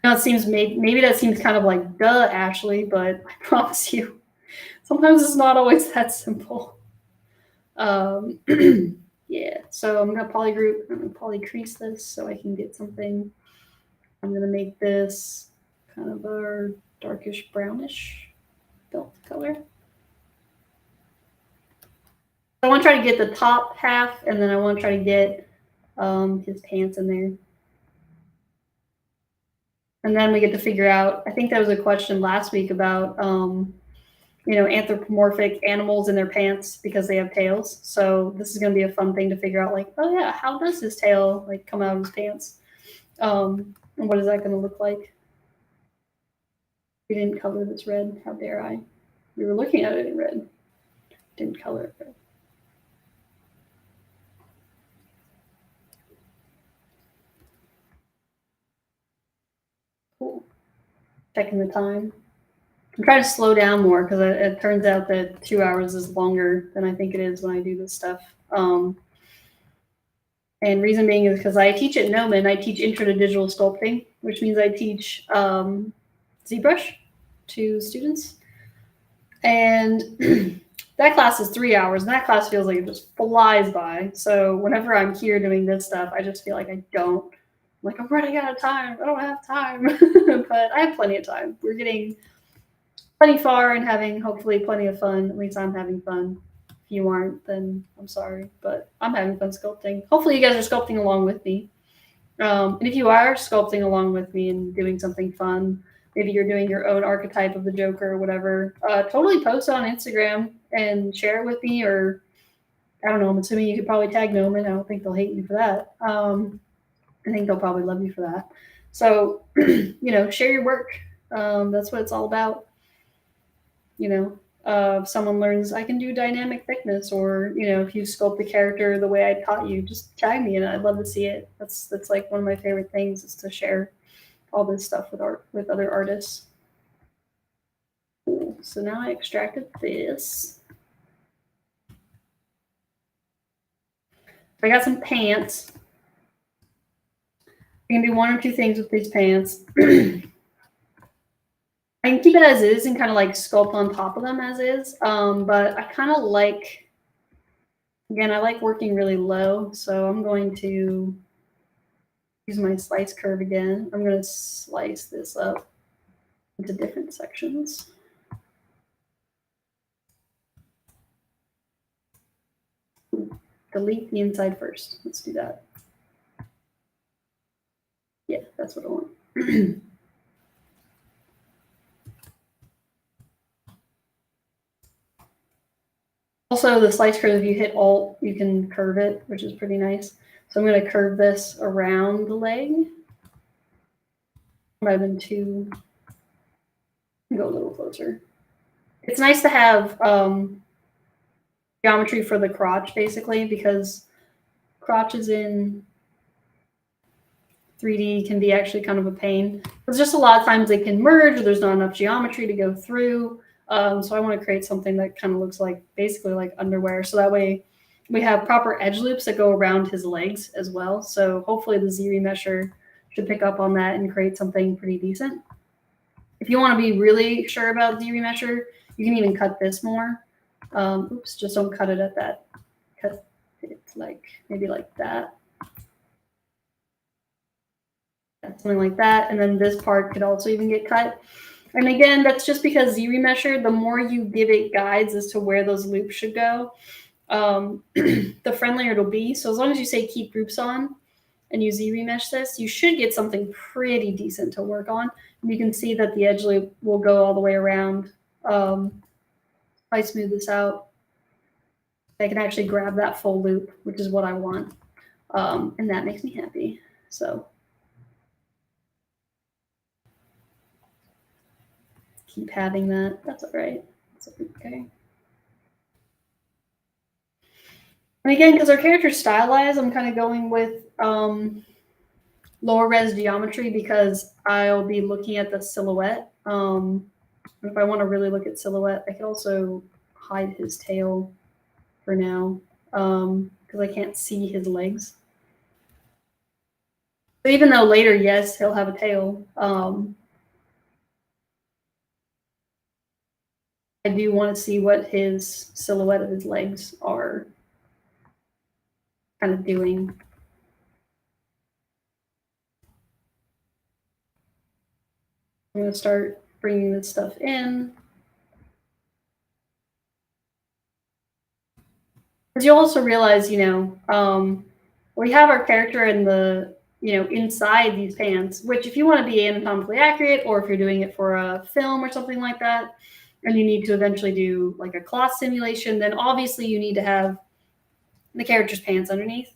Now it seems maybe that seems kind of like duh, Ashley, but I promise you, sometimes it's not always that simple. Yeah, so I'm gonna polygroup, I'm gonna polycrease this so I can get something. I'm gonna make this kind of a darkish brownish belt color. I want to try to get the top half, and then I want to try to get his pants in there. And then we get to figure out, I think there was a question last week about, you know, anthropomorphic animals in their pants because they have tails. So this is going to be a fun thing to figure out, like, oh yeah, how does his tail like come out of his pants? And what is that going to look like? We didn't color this red. How dare I? We were looking at it in red. Didn't color it red. Cool. Checking the time. I'm trying to slow down more because it turns out that 2 hours is longer than I think it is when I do this stuff. And reason being is because I teach at Gnomon, I teach Intro to Digital Sculpting, which means I teach ZBrush to students. And that class is 3 hours, and that class feels like it just flies by. So whenever I'm here doing this stuff, I just feel like I don't. I'm like, I'm running out of time. I don't have time. But I have plenty of time. We're getting plenty far and having hopefully plenty of fun. At least I'm having fun. If you aren't, then I'm sorry, but I'm having fun sculpting. Hopefully you guys are sculpting along with me. And if you are sculpting along with me and doing something fun, maybe you're doing your own archetype of the Joker or whatever, totally post it on Instagram and share it with me. Or I don't know, I'm assuming you could probably tag Gnomon. I don't think they'll hate you for that. I think they'll probably love you for that. So, you know, share your work. That's what it's all about. You know, if someone learns I can do dynamic thickness, or you know, if you sculpt the character the way I taught you, just tag me and I'd love to see it. That's like one of my favorite things, is to share all this stuff with other artists. Cool. So now I extracted this. I got some pants. I can do one or two things with these pants. I can keep it as is and kind of like sculpt on top of them as is. But I kind of like, again, I like working really low. So I'm going to use my slice curve again. I'm going to slice this up into different sections. Delete the inside first. Let's do that. Yeah, that's what I want. Also, the slice curve, if you hit Alt, you can curve it, which is pretty nice. So I'm going to curve this around the leg. Might have been too. Go a little closer. It's nice to have geometry for the crotch, basically, because crotches in 3D can be actually kind of a pain. It's just a lot of times they can merge, or there's not enough geometry to go through. So I want to create something that kind of looks like basically like underwear. So that way we have proper edge loops that go around his legs as well. So hopefully the Z-remesher should pick up on that and create something pretty decent. If you want to be really sure about Z-remesher, you can even cut this more. Oops, just don't cut it at that. Cut it like maybe like that. Something like that. And then this part could also even get cut. And again, that's just because Z-remesher, the more you give it guides as to where those loops should go, the friendlier it'll be. So as long as you say keep groups on and you Z-remesh this, you should get something pretty decent to work on. And you can see that the edge loop will go all the way around. If I smooth this out, I can actually grab that full loop, which is what I want. And that makes me happy. So keep having that. That's all right. That's okay. And again, because our character's stylized, I'm kind of going with lower res geometry because I'll be looking at the silhouette. If I want to really look at silhouette, I can also hide his tail for now because I can't see his legs. But even though later, yes, he'll have a tail, I do want to see what his silhouette of his legs are kind of doing. I'm going to start bringing this stuff in. Because you'll also realize, we have our character in the, inside these pants, which if you want to be anatomically accurate, or if you're doing it for a film or something like that, and you need to eventually do like a cloth simulation, then obviously you need to have the character's pants underneath.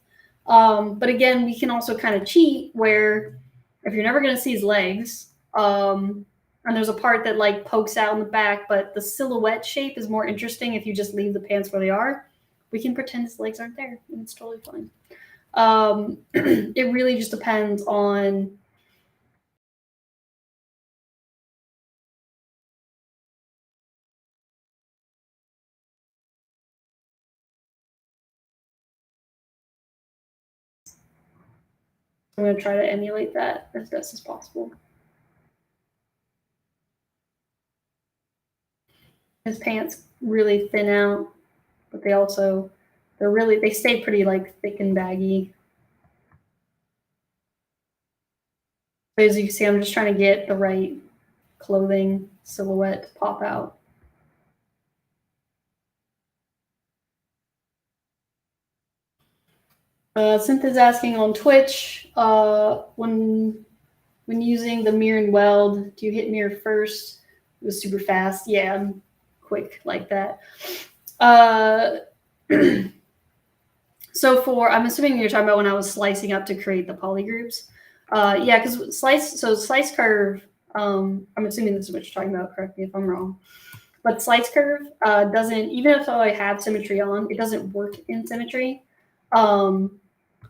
But again, we can also kind of cheat where if you're never going to see his legs, and there's a part that like pokes out in the back, but the silhouette shape is more interesting if you just leave the pants where they are. We can pretend his legs aren't there, and it's totally fine. It really just depends on I'm going to try to emulate that as best as possible. His pants really thin out, but they stay pretty like thick and baggy. But as you can see, I'm just trying to get the right clothing silhouette to pop out. Cynthia's asking on Twitch, when using the mirror and weld, do you hit mirror first? It was super fast. Yeah, I'm quick like that. So I'm assuming you're talking about when I was slicing up to create the polygroups. Yeah, because slice curve, I'm assuming this is what you're talking about, correct me if I'm wrong. But slice curve doesn't, even if I have symmetry on, it doesn't work in symmetry.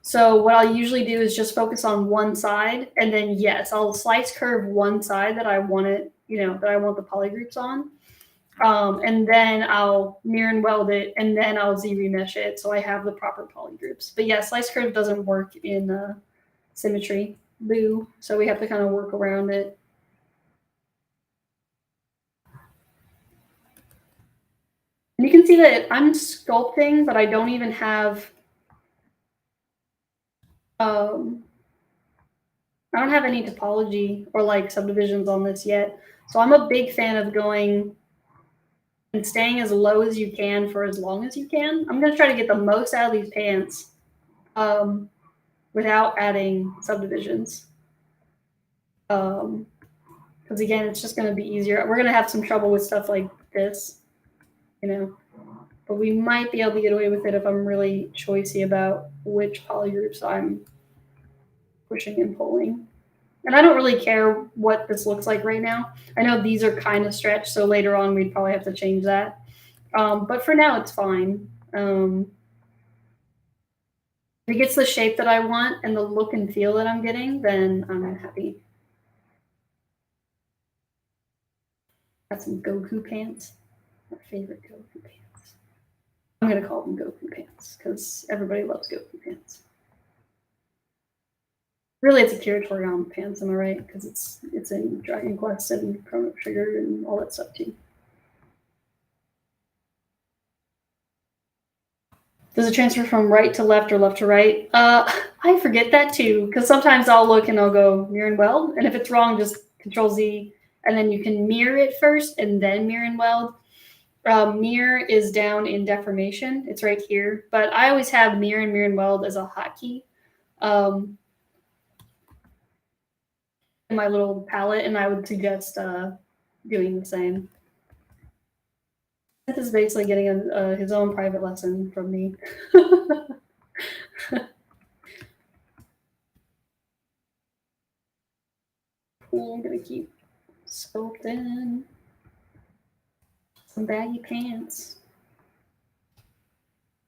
So what I'll usually do is just focus on one side, and then yes, I'll slice curve one side that I want it, that I want the polygroups on. And then I'll mirror and weld it, and then I'll Z-remesh it so I have the proper polygroups. But yeah, slice curve doesn't work in symmetry, boo. So we have to kind of work around it. And you can see that I'm sculpting, but I don't even have I don't have any topology or like subdivisions on this yet. So I'm a big fan of going and staying as low as you can for as long as you can. I'm going to try to get the most out of these pants without adding subdivisions. Because again, it's just going to be easier. We're going to have some trouble with stuff like this, but we might be able to get away with it if I'm really choosy about which polygroups I'm pushing and pulling. And I don't really care what this looks like right now. I know these are kind of stretched, so later on we'd probably have to change that. But for now, it's fine. If it gets the shape that I want and the look and feel that I'm getting, then I'm happy. Got some Goku pants. My favorite Goku pants. I'm going to call them Goku pants because everybody loves Goku pants. Really, it's Akira Toriyama pants, am I right? Because it's in Dragon Quest and Chrono Trigger and all that stuff too. Does it transfer from right to left or left to right? I forget that too, because sometimes I'll look and I'll go mirror and weld, and if it's wrong, just Control Z, and then you can mirror it first and then mirror and weld. Mirror is down in deformation. It's right here, but I always have mirror and weld as a hotkey. In my little palette, and I would suggest doing the same. This is basically getting his own private lesson from me. Cool, I'm gonna keep sculpting some baggy pants.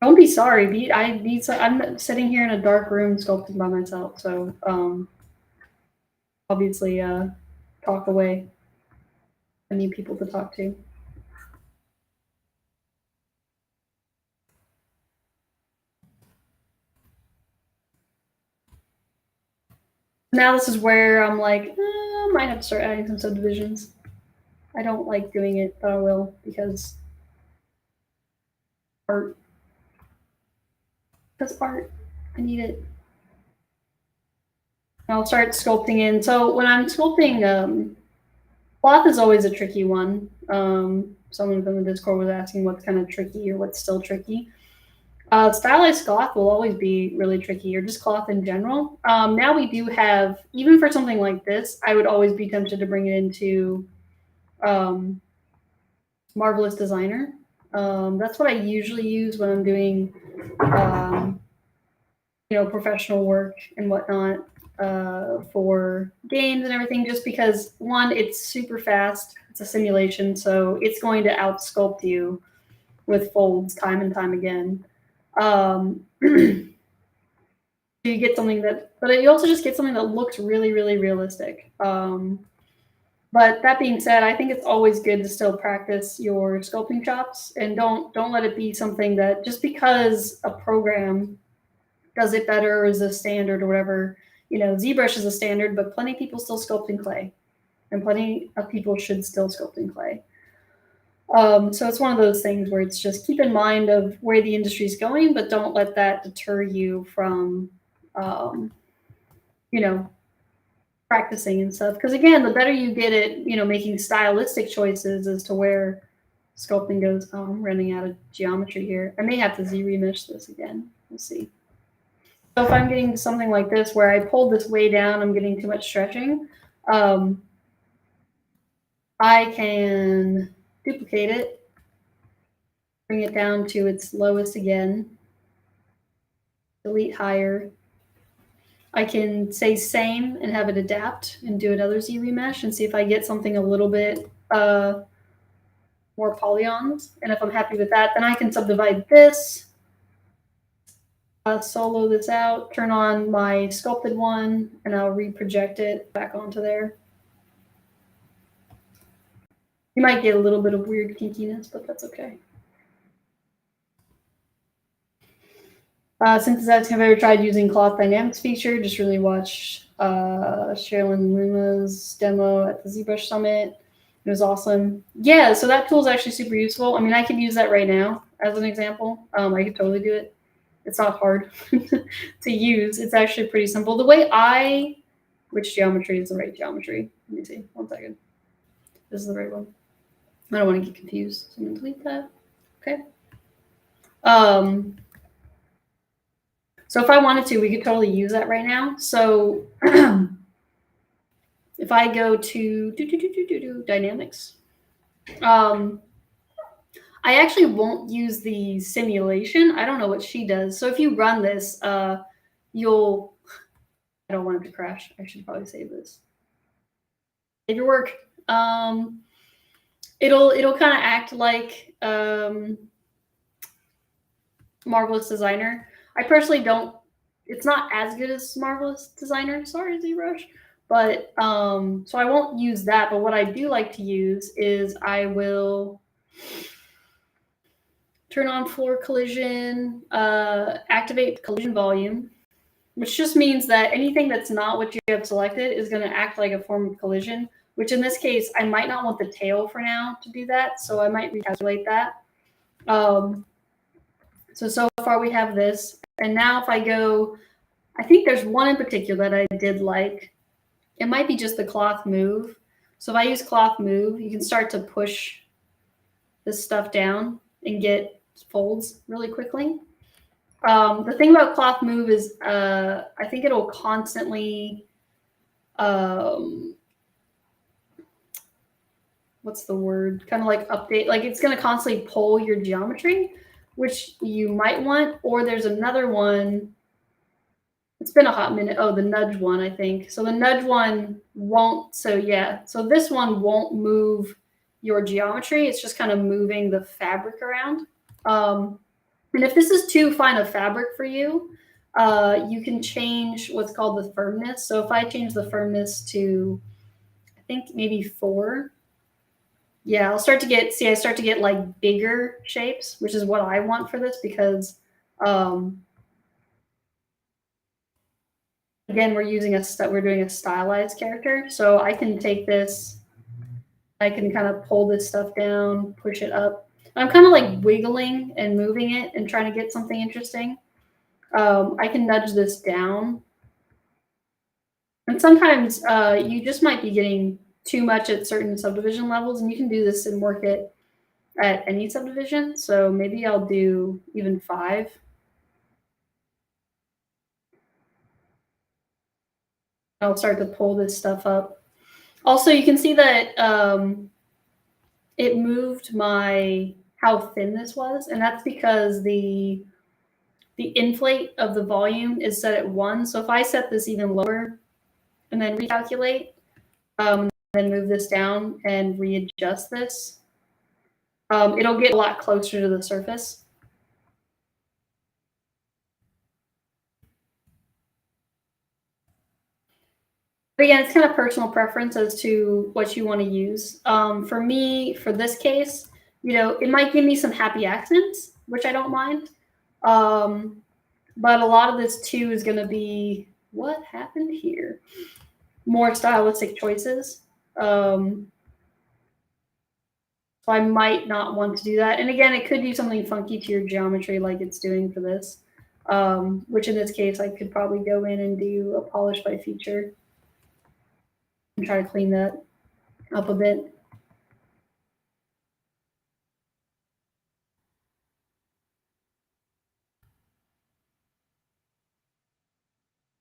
Don't be sorry, I'm sitting here in a dark room sculpting by myself, so obviously talk away. I need people to talk to. Now this is where I'm like, I might have to start adding some subdivisions. I don't like doing it, but I will because art. Because art, I need it. I'll start sculpting in. So when I'm sculpting, cloth is always a tricky one. Someone from the Discord was asking what's kind of tricky or what's still tricky. Stylized cloth will always be really tricky, or just cloth in general. Now we do have, even for something like this, I would always be tempted to bring it into Marvelous Designer. That's what I usually use when I'm doing, professional work and whatnot for games and everything. Just because, one, it's super fast. It's a simulation, so it's going to out-sculpt you with folds time and time again. You get something but you also just get something that looks really, really realistic. But that being said, I think it's always good to still practice your sculpting chops, and don't let it be something that just because a program does it better or is a standard or whatever. ZBrush is a standard, but plenty of people still sculpt in clay, and plenty of people should still sculpt in clay. So it's one of those things where it's just keep in mind of where the industry is going, but don't let that deter you from, practicing and stuff. Because again, the better you get at, making stylistic choices as to where sculpting goes. Oh, I'm running out of geometry here. I may have to Z-remesh this again. We'll see. So if I'm getting something like this where I pulled this way down, I'm getting too much stretching. I can duplicate it, bring it down to its lowest again, delete higher. I can say same and have it adapt and do another Z-remesh and see if I get something a little bit more polygons. And if I'm happy with that, then I can subdivide this, solo this out, turn on my sculpted one, and I'll reproject it back onto there. You might get a little bit of weird kinkiness, but that's okay. Since I've ever tried using Cloth Dynamics feature, just really watch Sherilyn Luma's demo at the ZBrush Summit. It was awesome. Yeah, so that tool is actually super useful. I mean, I could use that right now as an example. I could totally do it. It's not hard to use. It's actually pretty simple. The way which geometry is the right geometry? Let me see. 1 second. This is the right one. I don't want to get confused. So I'm gonna delete that. Okay. So if I wanted to, we could totally use that right now. So if I go to dynamics, I actually won't use the simulation. I don't know what she does. So if you run this, I don't want it to crash. I should probably save this. Save your work. It'll kind of act like Marvelous Designer. I personally don't. It's not as good as Marvelous Designer. Sorry, ZBrush. But so I won't use that. But what I do like to use is I will turn on floor collision, activate collision volume, which just means that anything that's not what you have selected is going to act like a form of collision, which in this case, I might not want the tail for now to do that. So I might recalculate that. So far we have this. And now if I go, I think there's one in particular that I did like. It might be just the cloth move. So if I use cloth move, you can start to push this stuff down and get folds really quickly. The thing about cloth move is I think it'll constantly, what's the word? Kind of like update. Like it's going to constantly pull your geometry, which you might want. Or there's another one. It's been a hot minute. Oh, the nudge one, I think. So the nudge one won't. So yeah. So this one won't move your geometry. It's just kind of moving the fabric around. And if this is too fine a fabric for you, you can change what's called the firmness. So if I change the firmness to, I think maybe 4, yeah, I'll start to get, see, I start to get like bigger shapes, which is what I want for this because, again, we're doing a stylized character. So I can take this, I can kind of pull this stuff down, push it up. I'm kind of like wiggling and moving it and trying to get something interesting. I can nudge this down. And sometimes you just might be getting too much at certain subdivision levels, and you can do this and work it at any subdivision. So maybe I'll do even 5. I'll start to pull this stuff up. Also, you can see that it moved how thin this was, and that's because the inflate of the volume is set at 1. So if I set this even lower and then recalculate, then move this down and readjust this, it'll get a lot closer to the surface. But again, it's kind of personal preference as to what you want to use. For me, for this case, it might give me some happy accents, which I don't mind. But a lot of this too is going to be, what happened here? More stylistic choices. So I might not want to do that. And again, it could do something funky to your geometry like it's doing for this, which in this case, I could probably go in and do a polish by feature and try to clean that up a bit.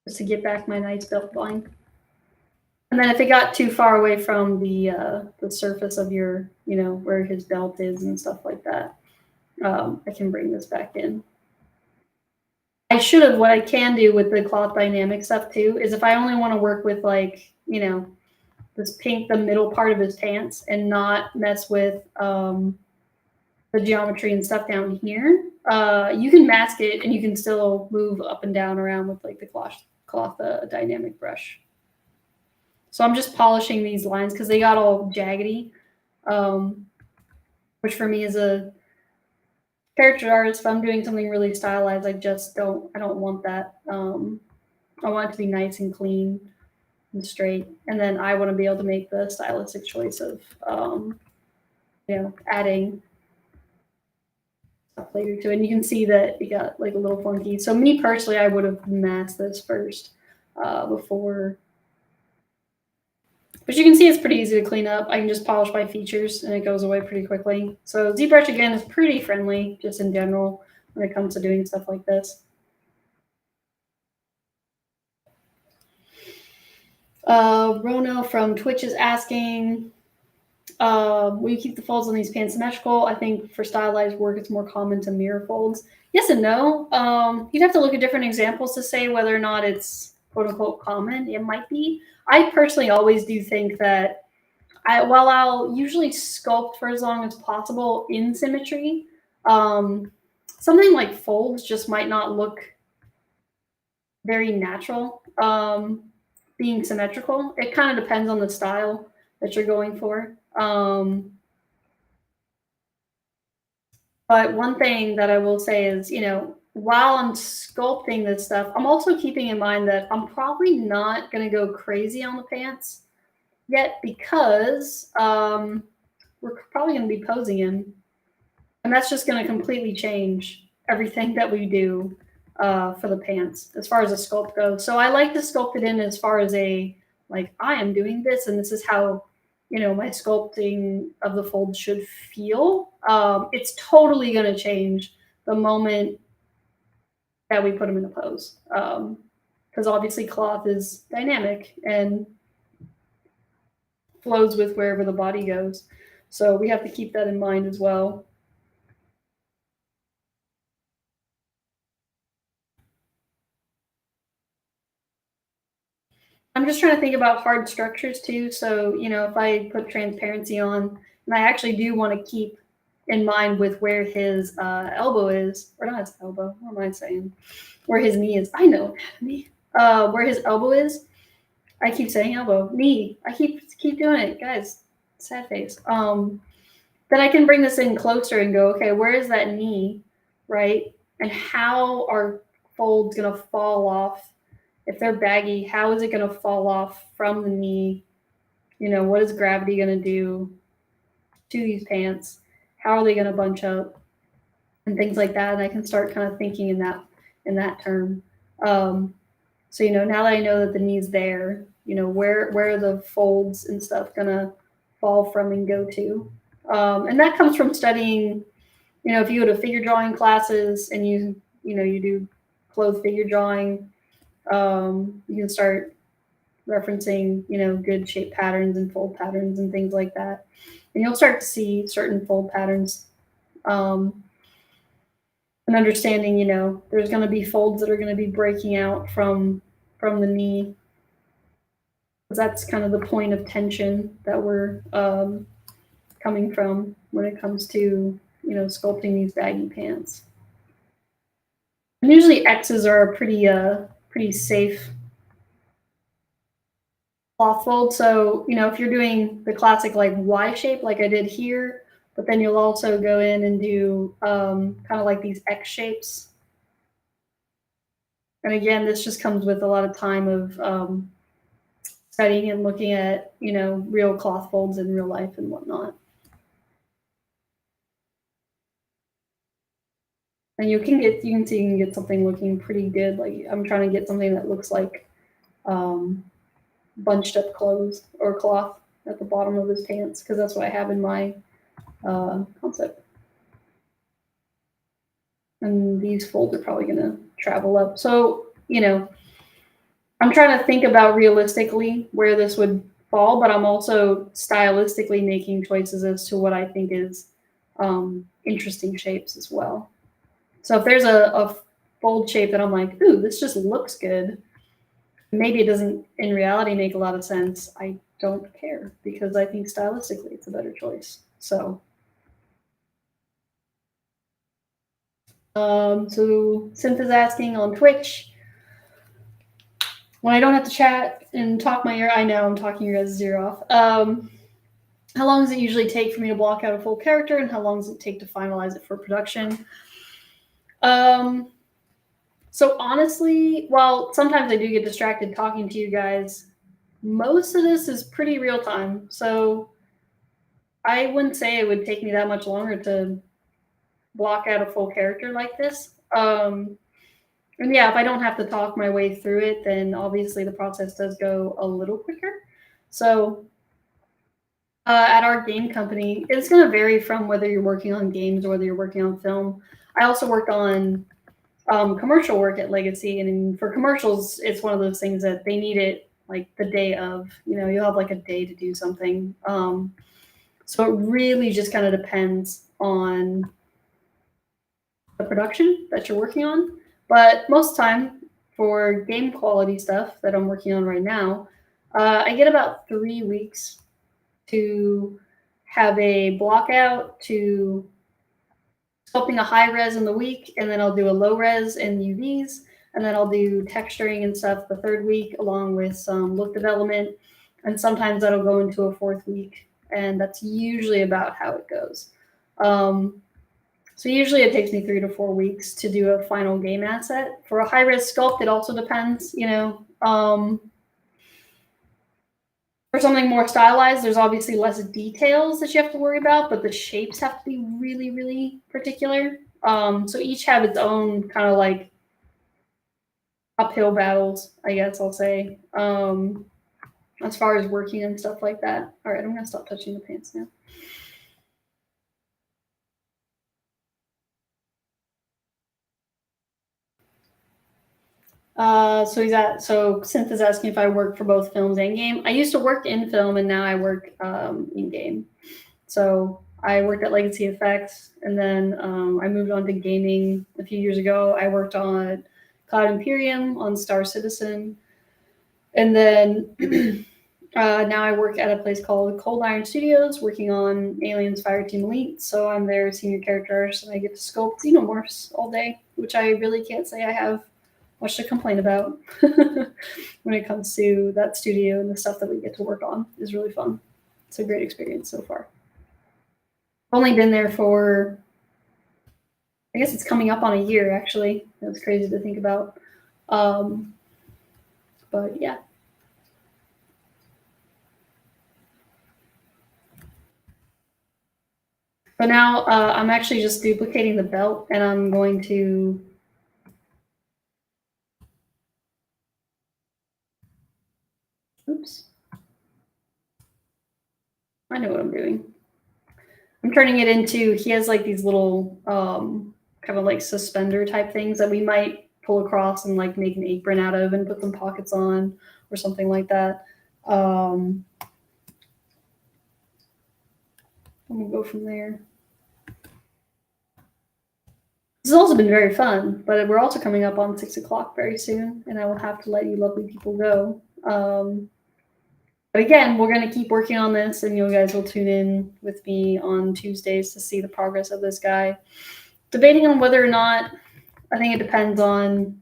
Just to get back my nice belt line. And then if it got too far away from the surface of your, where his belt is and stuff like that, I can bring this back in. I should have, what I can do with the cloth dynamic stuff too, is if I only want to work with like, this pink, the middle part of his pants and not mess with the geometry and stuff down here, you can mask it and you can still move up and down around with like the cloth dynamic brush. So I'm just polishing these lines because they got all jaggedy, which for me as a character artist, if I'm doing something really stylized, I don't want that. I want it to be nice and clean and straight. And then I want to be able to make the stylistic choice of, adding stuff later to it. And you can see that it got like a little funky. So me personally, I would have masked this first before. But you can see it's pretty easy to clean up. I can just polish by features and it goes away pretty quickly. So ZBrush, again, is pretty friendly just in general when it comes to doing stuff like this. Rono from Twitch is asking, will you keep the folds on these pants symmetrical? I think for stylized work, it's more common to mirror folds. Yes and no. You'd have to look at different examples to say whether or not it's quote unquote common. It might be. I personally always do think that while I'll usually sculpt for as long as possible in symmetry, something like folds just might not look very natural being symmetrical. It kind of depends on the style that you're going for. But one thing that I will say is, while I'm sculpting this stuff, I'm also keeping in mind that I'm probably not going to go crazy on the pants yet because we're probably going to be posing him. And that's just going to completely change everything that we do for the pants as far as the sculpt goes. So I like to sculpt it in as far as I am doing this and this is how, my sculpting of the fold should feel. It's totally going to change the moment that we put them in a pose. Because obviously cloth is dynamic and flows with wherever the body goes. So we have to keep that in mind as well. I'm just trying to think about hard structures too. So, if I put transparency on, and I actually do want to keep in mind with where his elbow is, or not his elbow, what am I saying? Where his knee is. I know anatomy. Where his elbow is. I keep saying elbow, knee. I keep doing it, guys. Sad face. Then I can bring this in closer and go, okay, where is that knee, right? And how are folds gonna fall off? If they're baggy, how is it gonna fall off from the knee? You know, what is gravity gonna do to these pants? How are they gonna bunch up? And things like that. And I can start kind of thinking in that term. So, you know, now that I know that the knee's there, you know, where are the folds and stuff gonna fall from and go to? And that comes from studying, you know, if you go to figure drawing classes and you do clothes figure drawing, you can start referencing, you know, good shape patterns and fold patterns and things like that. And you'll start to see certain fold patterns. And understanding, you know, there's going to be folds that are going to be breaking out from the knee. That's kind of the point of tension that we're coming from when it comes to, you know, sculpting these baggy pants. And usually X's are a pretty safe cloth fold. So, you know, if you're doing the classic like Y shape like I did here, but then you'll also go in and do kind of like these X shapes. And again, this just comes with a lot of time of studying and looking at, you know, real cloth folds in real life and whatnot. And you can get something looking pretty good. Like I'm trying to get something that looks like bunched up clothes or cloth at the bottom of his pants, because that's what I have in my concept. And these folds are probably going to travel up. So, you know, I'm trying to think about realistically where this would fall, but I'm also stylistically making choices as to what I think is interesting shapes as well. So if there's a fold shape that I'm like, ooh, this just looks good, maybe it doesn't in reality make a lot of sense, I don't care, because I think stylistically it's a better choice. So Synth is asking on Twitch, when I don't have to chat and talk my ear, I know I'm talking your guys' ear off. How long does it usually take for me to block out a full character, and how long does it take to finalize it for production? So honestly, while sometimes I do get distracted talking to you guys, most of this is pretty real time. So I wouldn't say it would take me that much longer to block out a full character like this. And yeah, if I don't have to talk my way through it, then obviously the process does go a little quicker. So at our game company, it's going to vary from whether you're working on games or whether you're working on film. I also worked on commercial work at Legacy, and for commercials, it's one of those things that they need it like the day of. You know, you'll have like a day to do something. So it really just kind of depends on the production that you're working on. But most time for game quality stuff that I'm working on right now, I get about 3 weeks to have a block out, to sculpting a high res in the week, and then I'll do a low res in UVs, and then I'll do texturing and stuff the 3rd week, along with some look development, and sometimes that'll go into a 4th week, and that's usually about how it goes. So usually it takes me 3 to 4 weeks to do a final game asset. For a high res sculpt, it also depends, you know. For something more stylized, there's obviously less details that you have to worry about, but the shapes have to be really, really particular. So each have its own kind of like uphill battles, I guess I'll say, as far as working and stuff like that. All right, I'm going to stop touching the pants now. So Synth is asking if I work for both films and game. I used to work in film, and now I work in game. So I worked at Legacy Effects, and then I moved on to gaming a few years ago. I worked on Cloud Imperium, on Star Citizen, and then Now I work at a place called Cold Iron Studios, working on Aliens Fireteam Elite. So I'm their senior character artist, and I get to sculpt Xenomorphs all day, which I really can't say I have much to complain about when it comes to that studio, and the stuff that we get to work on is really fun. It's a great experience so far. I've only been there for, I guess it's coming up on a year, actually. That's crazy to think about. But yeah. But now I'm actually just duplicating the belt, and I'm going to oops. I know what I'm doing. I'm turning it into, he has like these little kind of like suspender type things that we might pull across and like make an apron out of and put some pockets on or something like that. And we'll go from there. This has also been very fun, but we're also coming up on 6 o'clock very soon, and I will have to let you lovely people go. But again, we're going to keep working on this, and you guys will tune in with me on Tuesdays to see the progress of this guy. Debating on whether or not, I think it depends on,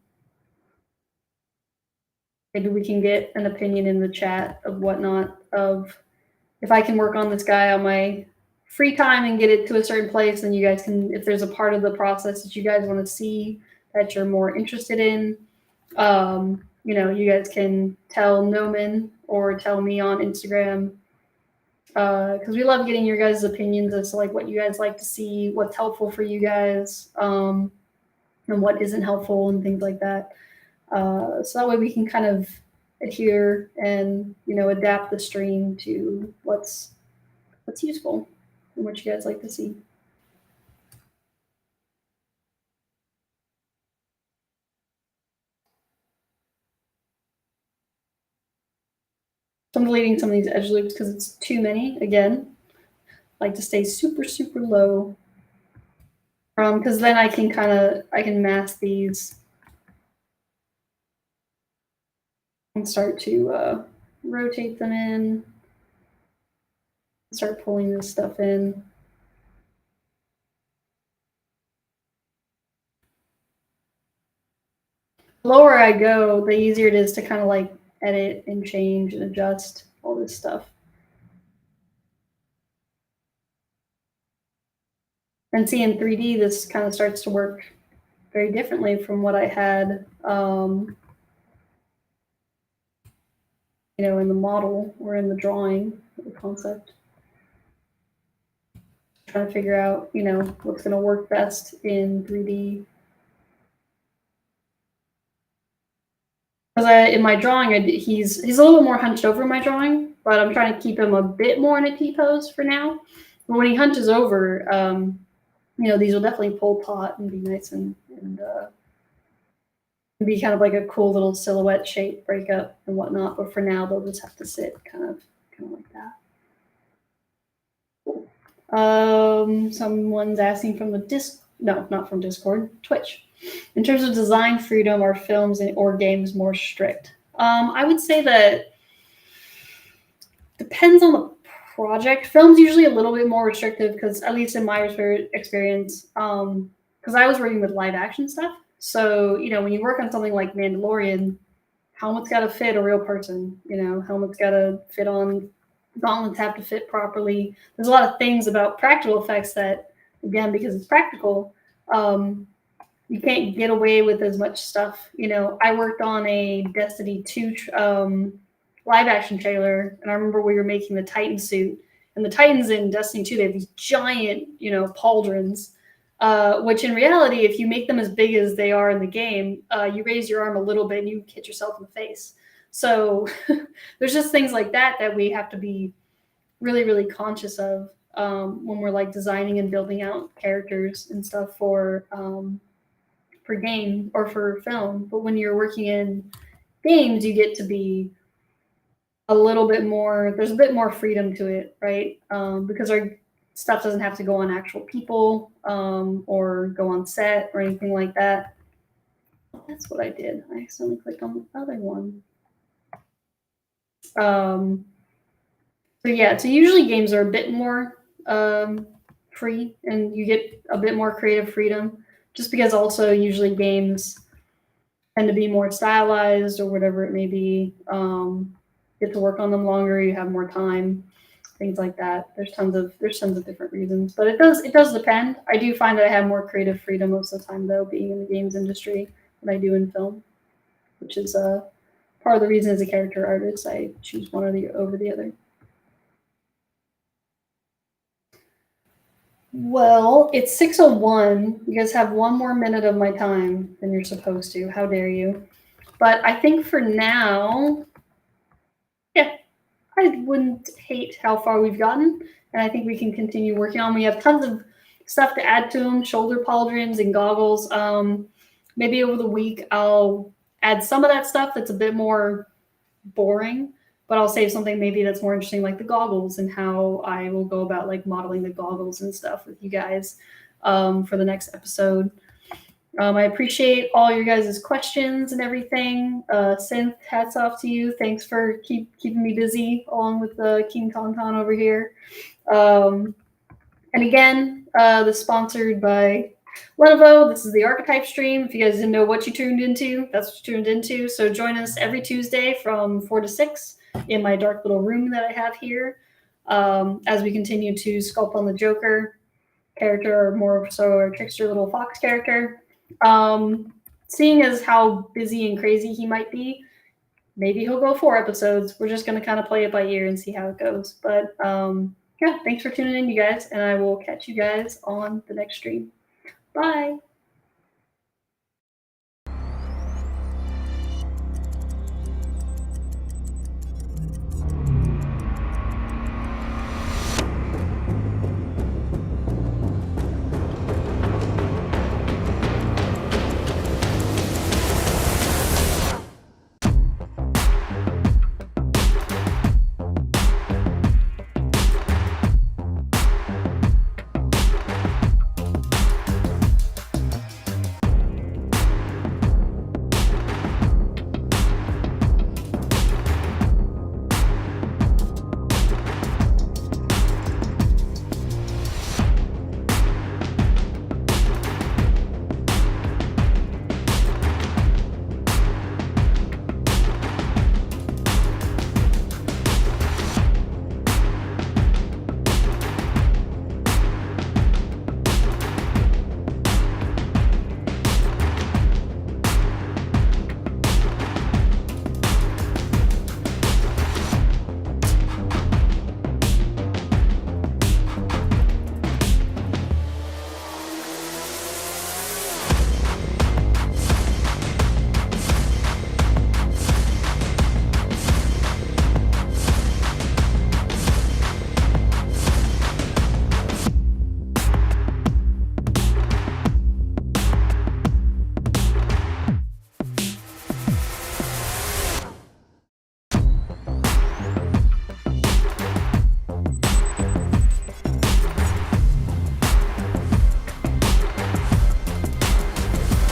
maybe we can get an opinion in the chat of whatnot, of if I can work on this guy on my free time and get it to a certain place, then you guys can, if there's a part of the process that you guys want to see that you're more interested in, you know, you guys can tell Gnomon or tell me on Instagram, because we love getting your guys' opinions as to like what you guys like to see, what's helpful for you guys, and what isn't helpful and things like that. So that way we can kind of adhere and, you know, adapt the stream to what's useful and what you guys like to see. So I'm deleting some of these edge loops because it's too many. Again, I like to stay super, super low, because then I can mask these and start to rotate them in, start pulling this stuff in. The lower I go, the easier it is to kind of like edit and change and adjust all this stuff. And see, in 3D, this kind of starts to work very differently from what I had, you know, in the model or in the drawing, the concept. Trying to figure out, you know, what's going to work best in 3D. Because in my drawing, he's a little more hunched over in my drawing, but I'm trying to keep him a bit more in a T-pose for now. But when he hunches over, you know, these will definitely pull taut and be nice and be kind of like a cool little silhouette shape breakup and whatnot. But for now, they'll just have to sit kind of like that. Someone's asking from the no, not from Discord, Twitch. In terms of design freedom, are films or games more strict? I would say that depends on the project. Film's usually a little bit more restrictive because, at least in my experience, because I was working with live action stuff. So, you know, when you work on something like Mandalorian, helmet's got to fit a real person. You know, helmet's got to fit on, gauntlets have to fit properly. There's a lot of things about practical effects that, again, because it's practical, you can't get away with as much stuff. You know, I worked on a Destiny 2 live action trailer, and I remember we were making the Titan suit, and the Titans in Destiny 2, they have these giant, you know, pauldrons, which in reality, if you make them as big as they are in the game, you raise your arm a little bit and you hit yourself in the face. So there's just things like that that we have to be really, really conscious of when we're like designing and building out characters and stuff for game or for film. But when you're working in games, you get to be a little bit more, there's a bit more freedom to it, right? Because our stuff doesn't have to go on actual people or go on set or anything like that. That's what I did. I accidentally clicked on the other one. So yeah, so usually games are a bit more free, and you get a bit more creative freedom, just because also usually games tend to be more stylized or whatever it may be. Get to work on them longer, you have more time, things like that. There's tons of different reasons, but it does depend. I do find that I have more creative freedom most of the time, though, being in the games industry than I do in film, which is part of the reason as a character artist I choose one over the other. Well, it's 6:01. You guys have one more minute of my time than you're supposed to. How dare you? But I think for now, yeah, I wouldn't hate how far we've gotten, and I think we can continue working on. We have tons of stuff to add to them, shoulder pauldrons and goggles. Maybe over the week I'll add some of that stuff that's a bit more boring, but I'll save something maybe that's more interesting, like the goggles, and how I will go about like modeling the goggles and stuff with you guys for the next episode. I appreciate all your guys' questions and everything. Synth, hats off to you. Thanks for keeping me busy along with King Tauntaun over here. And again, this is sponsored by Lenovo. This is the Archetype stream. If you guys didn't know what you tuned into, that's what you tuned into. So join us every Tuesday from 4 to 6 in my dark little room that I have here as we continue to sculpt on the Joker character, or more so a trickster little fox character. Seeing as how busy and crazy he might be, maybe he'll go 4 episodes. We're just going to kind of play it by ear and see how it goes. But yeah, thanks for tuning in, you guys, and I will catch you guys on the next stream. Bye.